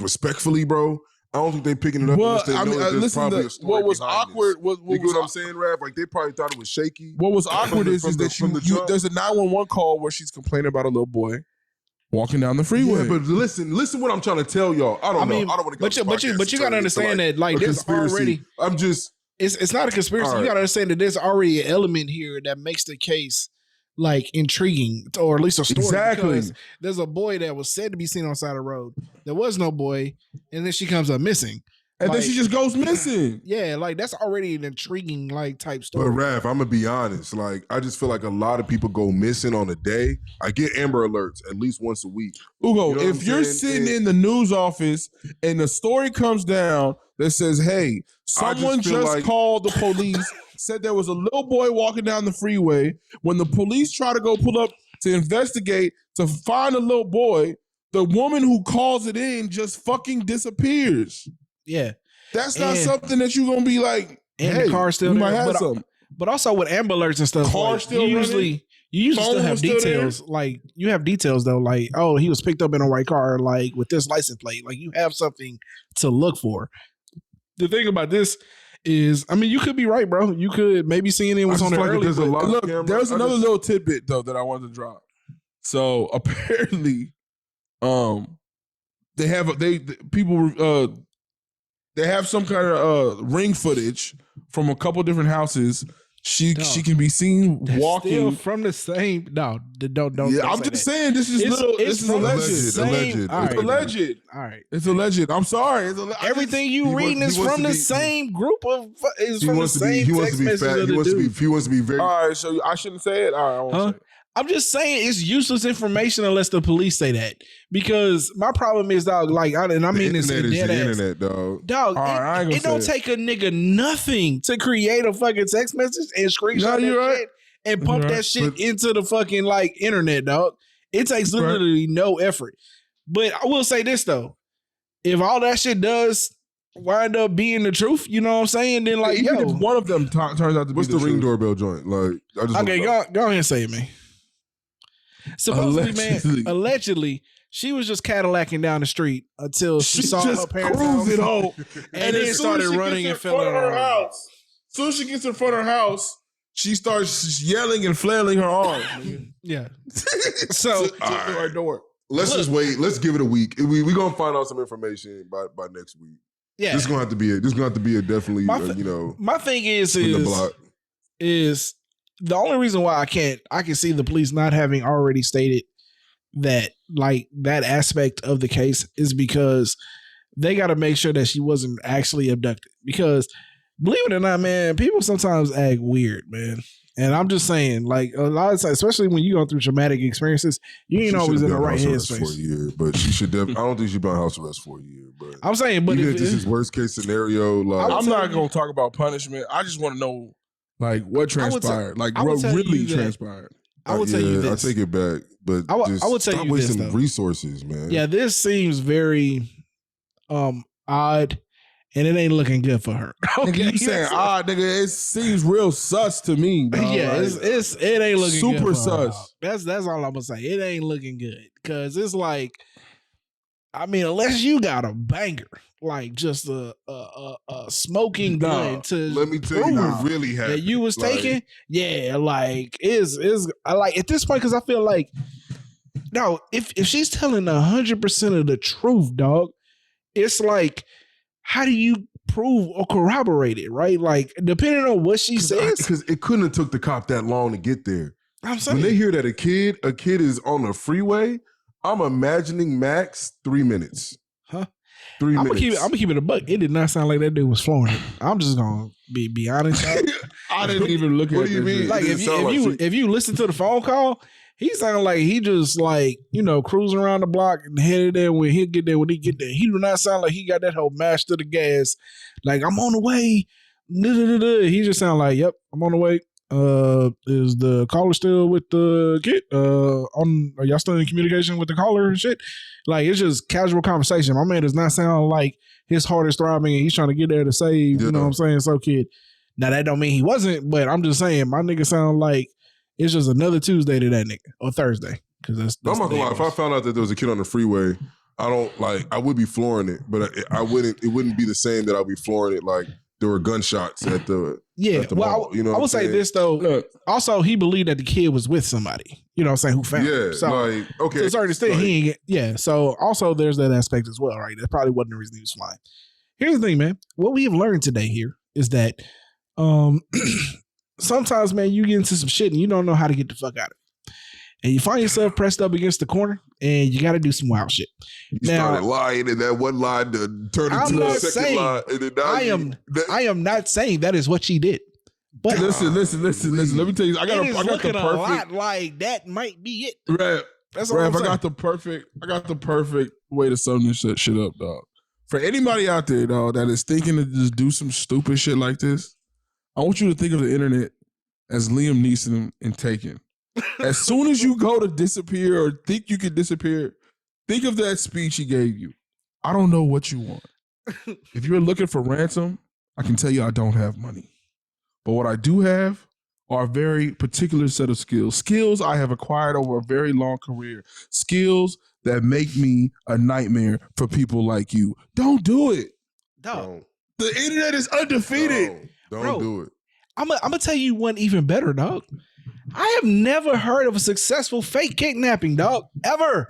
respectfully, bro. I don't think they picking it up. Well, I mean, listen, what was awkward was... You know what I'm saying, Rav? Like, they probably thought it was shaky. What was awkward is that there's a 911 call where she's complaining about a little boy walking down the freeway. Yeah, but listen what I'm trying to tell y'all. I don't know. I don't want to go But you gotta understand that, like, there's already... It's not a conspiracy. Right. You gotta understand that there's already an element here that makes the case like intriguing, or at least a story. Exactly. Because there's a boy that was said to be seen on the side of the road. There was no boy, and then she comes up missing. And then she just goes missing. Yeah, like that's already an intriguing like type story. But Raph, I'm gonna be honest. Like, I just feel like a lot of people go missing on a day. I get Amber Alerts at least once a week. Ugo, you know if you're sitting in the news office and the story comes down that says, "Hey, someone just called the police, said there was a little boy walking down the freeway." When the police try to go pull up to investigate to find a little boy, the woman who calls it in just fucking disappears. Yeah, that's not something that you're gonna be like. And hey, the car still we there, might have something. But also with Amber Alerts and stuff, car like, still you usually still have details. Like you have details though, like he was picked up in a white car, like with this license plate. Like you have something to look for. The thing about this is, I mean, you could be right, bro. You could maybe CNN was on there early. Look, there's another little tidbit though that I wanted to drop. So apparently, they have some kind of ring footage from a couple different houses. She can be seen walking still from the same. No, don't. Yeah, don't I'm say just that. saying this is It's alleged. Alleged. All right, It's alleged. All right. It's alleged. I'm sorry. Everything he you reading wants- is he wants from to the be- same group of. Is He from the wants to be. same He wants text to be message fat. of He the wants to be. dude. He wants to be very. All right, so I shouldn't say it. All right, I won't Huh? say it. I'm just saying it's useless information unless the police say that. Because my problem is, dog, like, and I mean this internet in is dead the ass. internet, dog. Dog, All right, I ain't it gonna don't say take a nigga nothing to create a fucking text message and screenshot No, that you're right. shit and pump You're that right. shit But- into the fucking like internet, dog. It takes Right. literally no effort. But I will say this though, if all that shit does wind up being the truth, you know what I'm saying? Then like, Even yo, if one of them turns out to What's be the the ring truth. doorbell joint? Like, I just okay, wanna know. go ahead and say it, man. Supposedly, Allegedly. man, allegedly, she was just Cadillacing down the street until she saw her just parents' cruising house, home, and then started running and fell in her her house. As soon as she gets in front of her house, she starts yelling and flailing her arms. nigga. Yeah. So to the right door. Let's just wait. Let's give it a week. We gonna find out some information by next week. yeah, This is gonna have to be a. This is gonna have to be a definitely. My you know, my thing is spin the block. the only reason why I can see the police not having already stated that like that aspect of the case is because they got to make sure that she wasn't actually abducted. Because believe it or not, man, people sometimes act weird, man. And I'm just saying, like a lot of times, especially when you go through traumatic experiences, you ain't She always should've in the been right house arrest for a headspace. year, but she should. I don't think she'd be on house arrest for a year. But I'm saying, but even if if this is worst case scenario, like I'm not gonna talk about punishment. I just want to know, like, what I would transpired, like, I would what tell really you that- transpired. I will tell you this. I take it back, but I would just tell stop you this, wasting though. resources, man. Yeah, this seems very odd, and it ain't looking good for her. Nigga, you saying nigga? It seems real sus to me. Dog. yeah, Like, it ain't looking super good for her, sus. dog. That's all I'm gonna say. It ain't looking good because it's like, I mean, unless you got a banger, like just a smoking Nah, gun to Let me tell you prove what really happened. that you was Like, taking, yeah, like is I like at this point because I feel like, no, if she's telling 100% of the truth, dog, it's like, how do you prove or corroborate it, right? Like depending on what she says, because it couldn't have took the cop that long to get there. I'm saying When they hear that a kid is on the freeway, I'm imagining max 3 minutes. Huh? 3 I'm minutes. gonna keep it a buck. It did not sound like that dude was flooring it. I'm just gonna be honest. dog. I didn't even look at. What do you that mean? shit. Like It if didn't sound you like she- if you listen to the phone call, he sounded like he just like, you know, cruising around the block and headed there when he get there. When he get there, he do not sound like he got that whole mashed to the gas. Like I'm on the way. He just sound like, yep, I'm on the way. Is the caller still with the kid? Are y'all still in communication with the caller and shit? Like it's just casual conversation. My man does not sound like his heart is throbbing and he's trying to get there to save. You know what I'm saying? So kid. Now that don't mean he wasn't, but I'm just saying my nigga sound like it's just another Tuesday to that nigga or Thursday because that's I'm not the gonna lie. day If it I was. found out that there was a kid on the freeway, I would be flooring it, but I wouldn't. It wouldn't be the same that I'd be flooring it like there were gunshots at the. Yeah, at the well, mall, you know I what would I'm say saying? this though. Look, Also, he believed that the kid was with somebody. You know what I'm saying? Who found Yeah, him? So like okay. to a certain extent, like, he ain't get, yeah. So also there's that aspect as well, right? That probably wasn't the reason he was flying. Here's the thing, man. What we have learned today here is that sometimes, man, you get into some shit and you don't know how to get the fuck out of it. And you find yourself pressed up against the corner and you got to do some wild shit. You Now, started lying, and that one line turned I'm into not a second saying- line. And then now I am not saying that is what she did. But listen. Let me tell you. I got it is the looking a lot perfect. like that might be it. Rev, That's all Rev, I'm I saying. got the perfect way to sum this shit up, dog. For anybody out there, dog, that is thinking to just do some stupid shit like this, I want you to think of the internet as Liam Neeson in Taken. As soon as you go to disappear or think you can disappear, think of that speech he gave you. I don't know what you want. If you're looking for ransom, I can tell you I don't have money. But what I do have are a very particular set of skills. Skills I have acquired over a very long career. Skills that make me a nightmare for people like you. Don't do it. Dog, The internet is undefeated. Don't Bro. do it. I'm gonna tell you one even better, dog. I have never heard of a successful fake kidnapping, dog. Ever.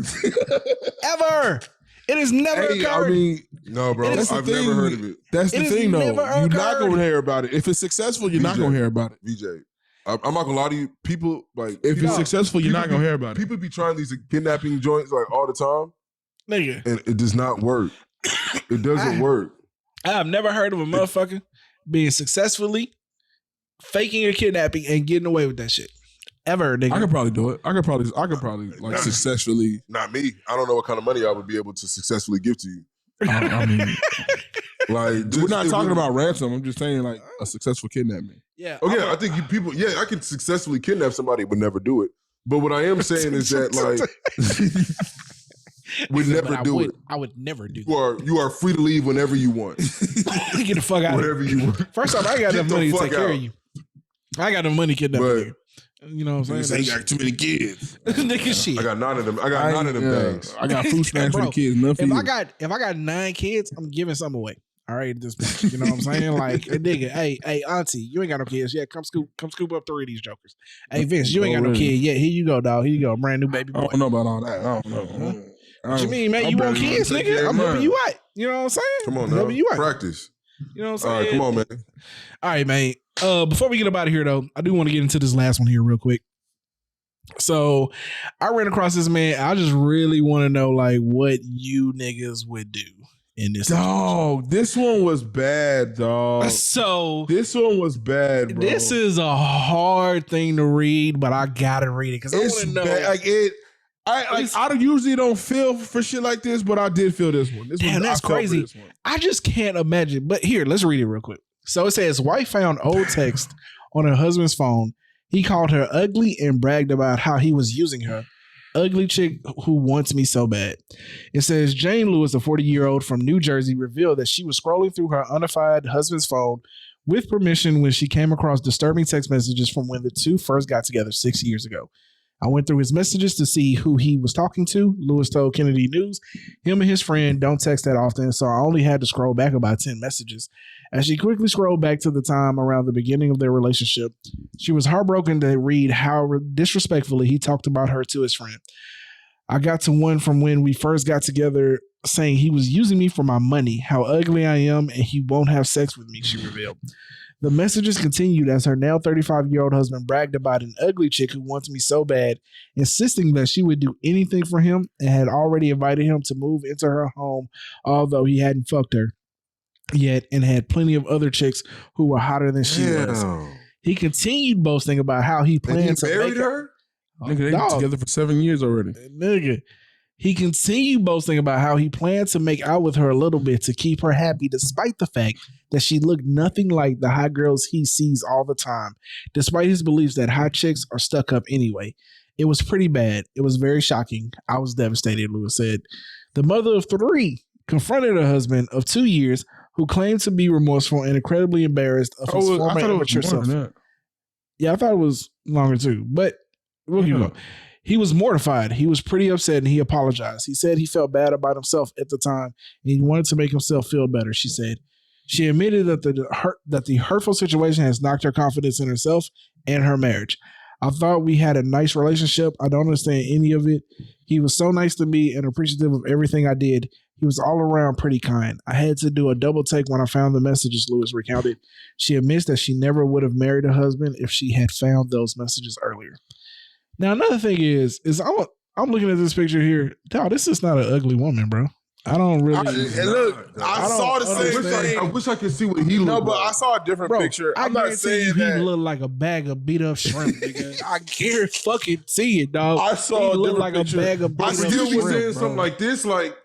Ever. It has never occurred. I mean, No, bro. that's the I've thing. never heard of it. That's the It has thing, though. never You're not occurred. going to hear about it. If it's successful, you're not VJ. going to hear about it. VJ. I'm not gonna lie to you. People like If people, it's successful, you're not going to hear about it. people be trying these kidnapping joints like all the time, Nigga, and it does not work. It doesn't work. I have never heard of a motherfucker being successfully faking a kidnapping and getting away with that shit. Ever, nigga. I could probably do it. I could probably like successfully. Not me. I don't know what kind of money I would be able to successfully give to you. I mean, Like we're not talking about ransom. I'm just saying like a successful kidnapping. Yeah. Oh yeah, I think people. Yeah, I can successfully kidnap somebody, but never do it. But what I am saying is that like would never do it. I would never do that. You are free to leave whenever you want. Get the fuck out of Whatever here. you want. First off, I ain't got Get enough the money to fuck take care out. of you. I got enough money kidnapping But- you. You know what I'm saying? You got too many kids. Nigga shit. I got 9 of them. I got 9 of them things. I got food stamps for Bro, the kids. None for If you. I got 9 kids, I'm giving some away. All right, at this point. You know what I'm saying? Like, hey, nigga, hey, auntie, you ain't got no kids. Yeah, come scoop up 3 of these jokers. Hey, Vince, you ain't got no kid. Yeah, here you go, dog. Here you go, brand new baby I boy. don't know about all that. I don't know. What you mean, man? You want kids, nigga? I'm helping you out. You know what I'm saying? Come on I'm now. helping you out. Practice. You know what I'm All saying? right, come on, man. All right, man. Before we get up out of here, though, I do want to get into this last one here real quick. So I ran across this man. I just really want to know like what you niggas would do in this Dog, this one was bad, dog. So This one was bad, bro. this is a hard thing to read, but I gotta read it because I it's want to know. bad. Like it. I usually don't feel for shit like this, but I did feel this one. This Damn, one, that's I felt for crazy. this one. I just can't imagine. But here, let's read it real quick. So it says, wife found old text on her husband's phone. He called her ugly and bragged about how he was using her. Ugly chick who wants me so bad. It says Jane Lewis, a 40-year-old from New Jersey, revealed that she was scrolling through her unified husband's phone with permission when she came across disturbing text messages from when the two first got together 6 years ago. I went through his messages to see who he was talking to. Lewis told Kennedy News him and his friend don't text that often, so I only had to scroll back about 10 messages. As she quickly scrolled back to the time around the beginning of their relationship, she was heartbroken to read how disrespectfully he talked about her to his friend. I got to one from when we first got together saying he was using me for my money, how ugly I am, and he won't have sex with me, she revealed. The messages continued as her now 35-year-old husband bragged about an ugly chick who wants me so bad, insisting that she would do anything for him and had already invited him to move into her home, although he hadn't fucked her yet and had plenty of other chicks who were hotter than she was. He continued boasting about how he planned to married make her? Nigga, they been Dog. together for 7 years already. Nigga. He continued boasting about how he planned to make out with her a little bit to keep her happy, despite the fact that she looked nothing like the hot girls he sees all the time, despite his beliefs that hot chicks are stuck up anyway. It was pretty bad. It was very shocking. I was devastated, Lewis said. The mother of 3 confronted her husband of 2 years who claimed to be remorseful and incredibly embarrassed of his former immature self. Yeah, I thought it was longer too, but we'll keep going. He was mortified. He was pretty upset and he apologized. He said he felt bad about himself at the time and he wanted to make himself feel better, she said. She admitted that the hurtful situation has knocked her confidence in herself and her marriage. I thought we had a nice relationship. I don't understand any of it. He was so nice to me and appreciative of everything I did. He was all around pretty kind. I had to do a double take when I found the messages, Lewis recounted. She admits that she never would have married a husband if she had found those messages earlier. Now, another thing is I'm looking at this picture here. Dog, this is not an ugly woman, bro. I don't really. I saw the same thing. I wish I could see what he looked like. No, but I saw a different picture. I'm not saying he that. looked like a bag of beat up shrimp, nigga. I can't fucking see it, dog. I saw he a looked different like picture. a bag of beat I up still shrimp, be saying bro. something like this, like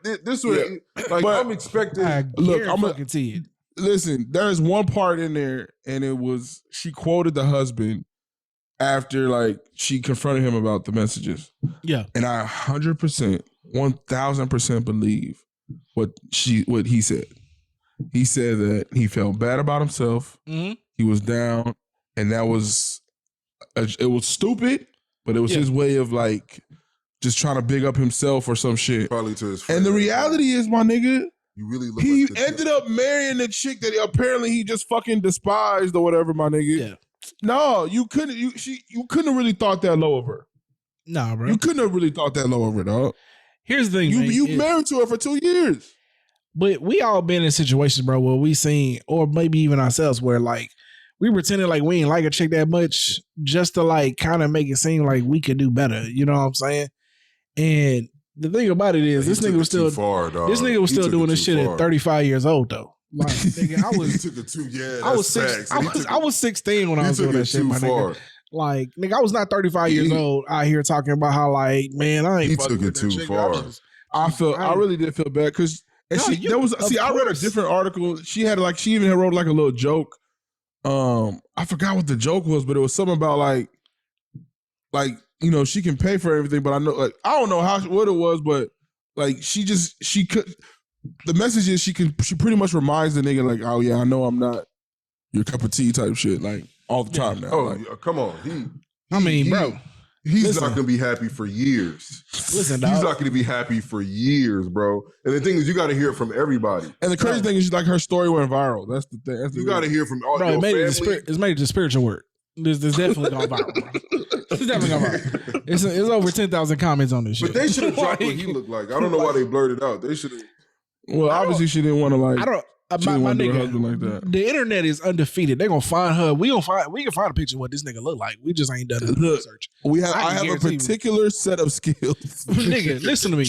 But I'm expecting. I Look, can't I'm fucking see it. Listen, there's one part in there, and it was she quoted the husband after like she confronted him about the messages. Yeah. And I 100%, 1000% believe what he said. He said that he felt bad about himself. Mm-hmm. He was down, and that was it was stupid, but it was his way of like just trying to big up himself or some shit. Probably to his friend. And the reality is, my nigga, you really look he like ended up marrying the chick that apparently he just fucking despised or whatever, my nigga. Yeah. No, you couldn't have really thought that low of her. Nah, bro. You couldn't have really thought that low of her, dog. Here's the thing, You man. married to her for 2 years. But we all been in situations, bro, where we seen, or maybe even ourselves, where like we pretended like we ain't like a chick that much just to like kind of make it seem like we could do better. You know what I'm saying? And the thing about it is, this nigga was still doing this shit at 35 years old though. Like, nigga, I was. He took it too. Yeah, I was 16 when I was doing that shit, my nigga. Like, nigga, I was not 35 years old out here talking about how like, man, I ain't. He took it too far. I really did feel bad because. And I read a different article. She even wrote like a little joke. I forgot what the joke was, but it was something about like she can pay for everything, but I know I don't know what it was, but like she could. The message is she pretty much reminds the nigga like, oh yeah, I know I'm not your cup of tea type shit like all the time now. Oh, like, come on, bro. He's not gonna be happy for years. Listen, dog. He's not gonna be happy for years, bro. And the thing is, you got to hear it from everybody. And the crazy thing is, like, her story went viral. That's the thing. You got to hear from all your family. It's made it to spiritual work. This definitely gone viral, bro. It's definitely gone viral. It's over 10,000 comments on this shit. But they should have dropped what he looked like. I don't know why they blurred it out. They should have. Well, obviously she didn't want to like. I don't. My nigga, husband like that. The internet is undefeated. They gonna find her. We can find a picture of what this nigga look like. We just ain't done enough research. I have a particular set of skills. Nigga, listen to me.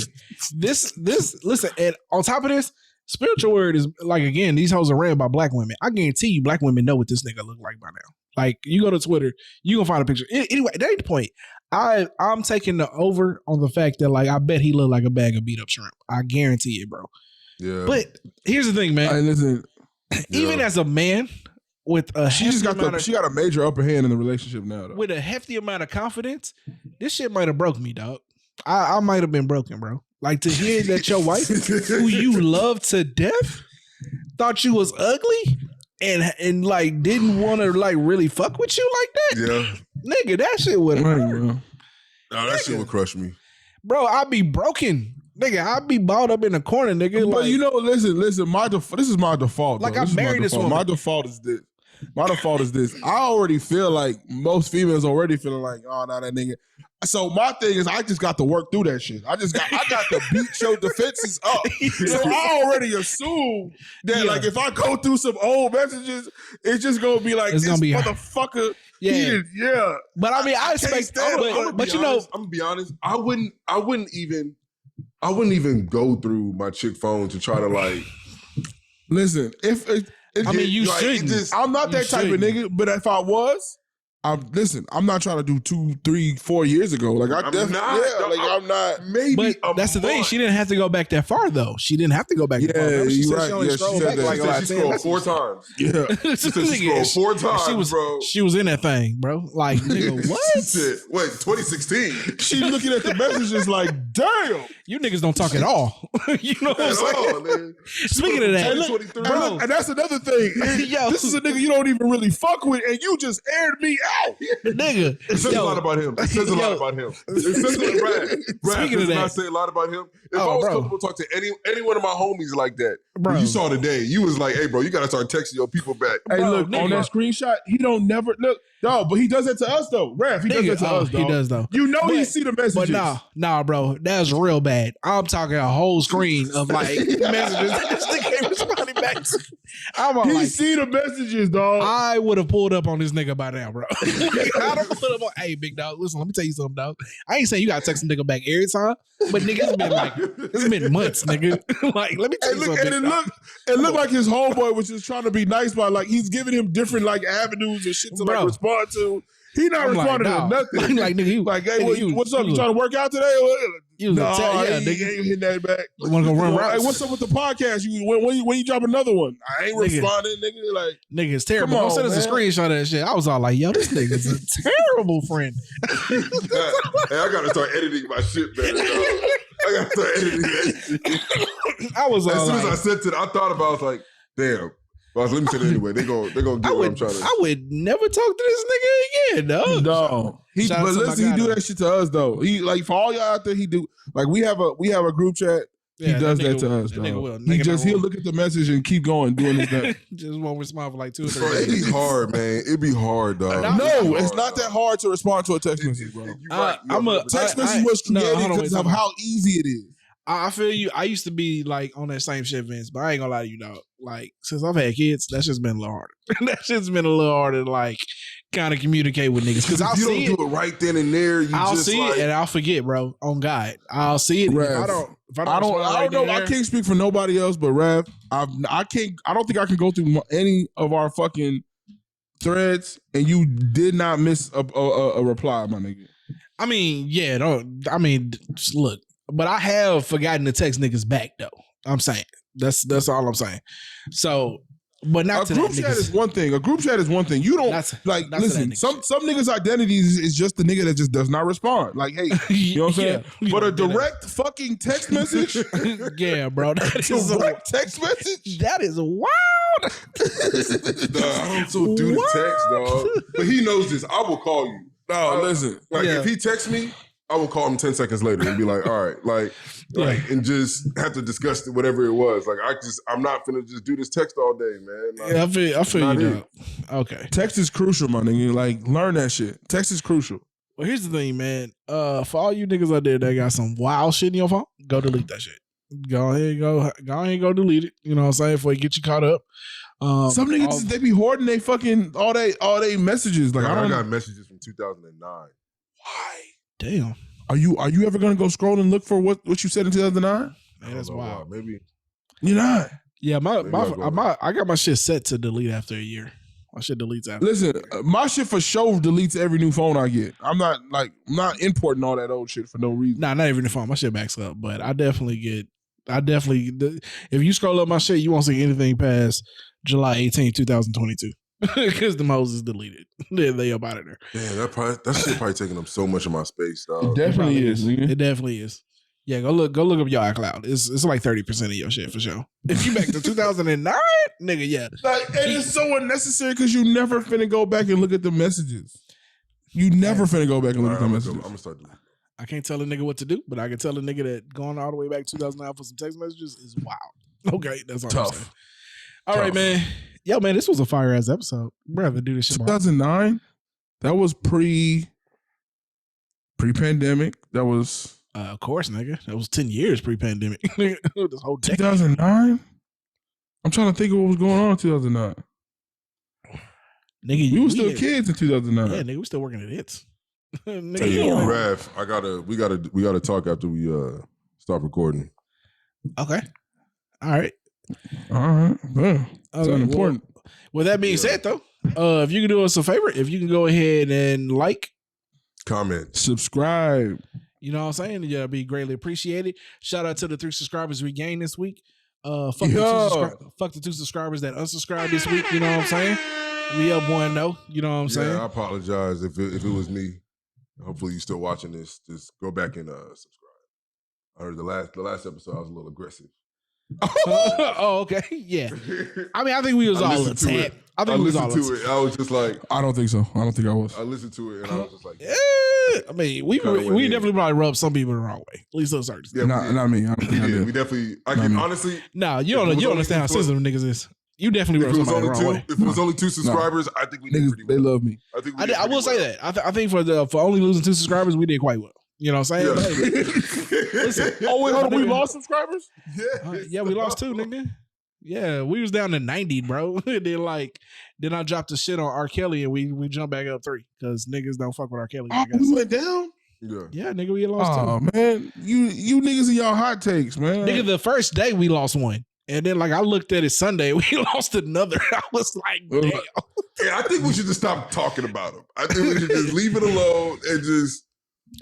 Listen. And on top of this, spiritual word is like, again, these hoes are ran by black women. I guarantee you, black women know what this nigga look like by now. Like, you go to Twitter, you gonna find a picture. Anyway, that ain't the point. I'm taking the over on the fact that like I bet he look like a bag of beat up shrimp. I guarantee it, bro. Yeah. But here's the thing, man. Listen, even as a man with a she got a major upper hand in the relationship now, though. With a hefty amount of confidence, this shit might have broke me, dog. I might have been broken, bro. Like, to hear that your wife, who you love to death, thought you was ugly and like didn't want to like really fuck with you like that. Yeah. Nigga, that shit would hurt. No, that shit would crush me. Bro, I'd be broken. Nigga, I'd be balled up in a corner, nigga. But like, listen, this is my default. Like, I married this woman. My default is this. I already feel like most females already feeling like, oh, nah, that nigga. So my thing is, I just got to work through that shit. I got to beat your defenses up. So I already assume that like if I go through some old messages, it's just gonna be like this motherfucker. Yeah. But I mean, I expect. But you know, I'm gonna be honest. I wouldn't even go through my chick phone to try to like. Listen, you shouldn't. I'm not that type of nigga, but if I was, I'm not trying to do 2, 3, 4 years ago. Like I'm not. Maybe, but that's the thing. She didn't have to go back that far, though. She didn't have to go back that far. She said right. she only scrolled back like she scrolled 4 times. Yeah, she said she scrolled 4 times, bro. She was in that thing, bro. Like, nigga, what? She said, wait, 2016. She's looking at the messages like, damn. You niggas don't talk at all. You know what I'm saying? Speaking of that, and that's another thing. This is a nigga you don't even really fuck with, and you just aired me out. Nigga. It says a lot about him. It says a lot about him. It says Brad. Speaking of that, not say a lot about him. If I was comfortable to talk to any one of my homies like that, bro, you saw today, you was like, hey, bro, you gotta start texting your people back. Hey, bro, look, on that screenshot, he don't never look. No, but he does that to us though. Raph, he does that to us, dog. He does though. You know he see the messages. But nah, bro, that's real bad. I'm talking a whole screen of like messages that this nigga ain't responding back to. He see the messages, dog. I would have pulled up on this nigga by now, bro. I don't put up on. Hey, big dog, listen, let me tell you something, dog. I ain't saying you gotta text a nigga back every time, but nigga, it's been months, nigga. Like, let me tell you something. And it looked like his homeboy was just trying to be nice by like he's giving him different like avenues and shit to like respond to. He not responding to nothing. Like, nigga, like, hey, what's up? You trying to work out today? Nigga ain't hitting that back. You wanna go run routes? Hey, what's up with the podcast? When you drop another one? I ain't responding, nigga. Like, nigga, it's terrible. Don't send us a screenshot of that shit. I was all like, yo, this nigga's a terrible friend. Hey, I gotta start editing my shit better, dog. I gotta start editing that shit. I was as soon as I said it, I thought about it, I was like, damn. Well, let me say it anyway. They gonna get what I'm trying to. I would never talk to this nigga again, dog. No, he do that shit to us though. He like for all y'all out there, he do like we have a group chat. He does that to us, dog. He'll look at the message and keep going doing his thing. Just won't respond for like 2 or 3 days. It'd be hard, man. It'd be hard, dog. No, it's not that hard to respond to a text message, bro. Right. Text message was created because of how easy it is. I feel you. I used to be like on that same shit, Vince, but I ain't gonna lie to you, dog. Like since I've had kids, that's just been a little harder. That's just been a little harder to like kind of communicate with niggas because If you don't do it right then and there, I'll just see like, it and I'll forget, bro. On God, I'll see it. Rev, If I don't I don't know. I can't speak for nobody else, but Rev, I don't think I can go through any of our fucking threads and you did not miss a reply, my nigga. I mean, yeah, just look, but I have forgotten to text niggas back though. I'm saying that's all I'm saying. So, but not a group chat is one thing. A group chat is one thing. You don't listen. Some niggas' identities is just the nigga that just does not respond. Like, hey, you know what I'm saying? But a direct fucking text message, yeah, bro. Direct text message. That is wild. I don't so do the text, dog. But he knows this. I will call you. No, listen. Like if he texts me, I will call him 10 seconds later and be like, all right, like, and just have to discuss whatever it was. Like, I'm not finna just do this text all day, man. Like, yeah, I feel you, dog. Okay. Text is crucial, my nigga. Like, learn that shit. Text is crucial. Well, here's the thing, man. For all you niggas out there that got some wild shit in your phone, go delete that shit. Go ahead, go delete it. You know what I'm saying? Before you get you caught up. Some niggas they be hoarding they fucking all they messages. Like I got messages from 2009. Why? Damn. Are you ever gonna go scroll and look for what you said in 2009? Man, that's wild. Maybe you're not. Yeah, I got my shit set to delete after a year. My shit deletes after. Listen, my shit for sure deletes every new phone I get. I'm not importing all that old shit for no reason. Nah, not every new phone. My shit backs up, but I definitely if you scroll up my shit, you won't see anything past July 18, 2022. Because the Moses deleted. They up out of there. Damn, that shit probably taking up so much of my space, dog. It definitely is. It definitely is. Yeah, go look up your iCloud. It's like 30% of your shit for sure. If you back to 2009, nigga, yeah. Like, and it's so unnecessary because you never finna go back and look at the messages. You never finna go back and look at the messages. I'm gonna start deleting. I can't tell a nigga what to do, but I can tell a nigga that going all the way back to 2009 for some text messages is wild. Okay, that's all I'm saying. All right, man. Yo, man, this was a fire ass episode. We're gonna do this shit. 2009. That was pre-pandemic. That was of course, nigga. That was 10 years pre-pandemic. This whole 2009. I'm trying to think of what was going on in 2009. Nigga, we were still kids in 2009. Yeah, nigga, we still working at hits. Tell you, Rev, we gotta talk after we stop recording. Okay. All right. Well, it's important. Well, that being said, though, if you can do us a favor, if you can go ahead and like, comment, subscribe. You know what I'm saying? Yeah, it'd be greatly appreciated. Shout out to the 3 subscribers we gained this week. Fuck the 2 subscribers that unsubscribed this week. You know what I'm saying? We up 1-0. You know what I'm saying? I apologize if it was me. Hopefully you still watching this. Just go back and subscribe. I heard the last episode I was a little aggressive. Oh, okay. Yeah. I mean, I think we was all a tap. I listened to it. I was just like, I don't think so. I don't think I was. I listened to it and I was just like, yeah. I mean, we definitely probably rubbed some people the wrong way. At least those certain. Yeah, not me. I don't think I did. We definitely. I can honestly. No, you don't understand how sensitive niggas is. You definitely rubbed somebody the wrong way. If it was only 2 subscribers, I think we did pretty well. They love me. I will say that. I think for only losing 2 subscribers, we did quite well. You know what I'm saying? Yeah. Listen, wait, hold on. We lost subscribers? Yeah, we lost 2, nigga. Yeah, we was down to 90, bro. Then I dropped the shit on R. Kelly and we jumped back up 3 because niggas don't fuck with R. Kelly. Oh, we went down? Yeah, nigga, we lost 2. Oh, man. You niggas and y'all hot takes, man. Nigga, the first day we lost 1. And then I looked at it Sunday, we lost another. I was like, damn. Yeah, I think we should just stop talking about them. I think we should just leave it alone and just...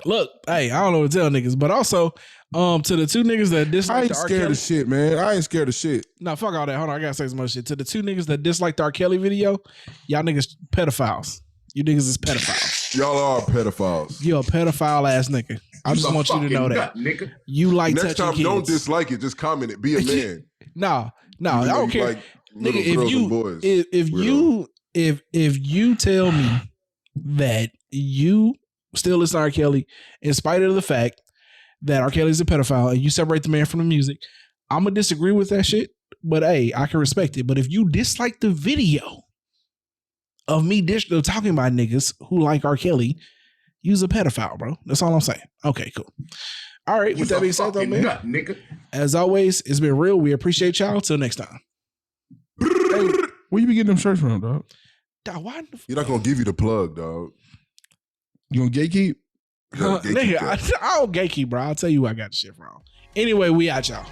Look, hey, I don't know what to tell niggas, but also to the 2 niggas that disliked the R. Kelly. I ain't scared of shit, man. I ain't scared of shit. No, fuck all that. Hold on, I gotta say some more shit. To the 2 niggas that disliked the R. Kelly video, y'all niggas pedophiles. You niggas is pedophiles. Y'all are pedophiles. You're a pedophile ass nigga. I just want you to know that. Nigga. You like next touching time, kids. don't dislike it. Just comment it. Be a man. No, I don't care. Like nigga, if you tell me that you still listen to R. Kelly in spite of the fact that R. Kelly's a pedophile and you separate the man from the music, I'm gonna disagree with that shit. But hey, I can respect it. But if you dislike the video of me talking about niggas who like R. Kelly, you's a pedophile, bro. That's all I'm saying. Okay, cool. All right. With that being said, though, man, nigga. as always, it's been real. We appreciate y'all. Till next time. Hey, where you be getting them shirts from, dog? Dog, why the You're not gonna give you the plug, dog. You gonna gatekeep? nigga, I don't gatekeep, bro. I'll tell you where I got the shit from. Anyway, we out, y'all.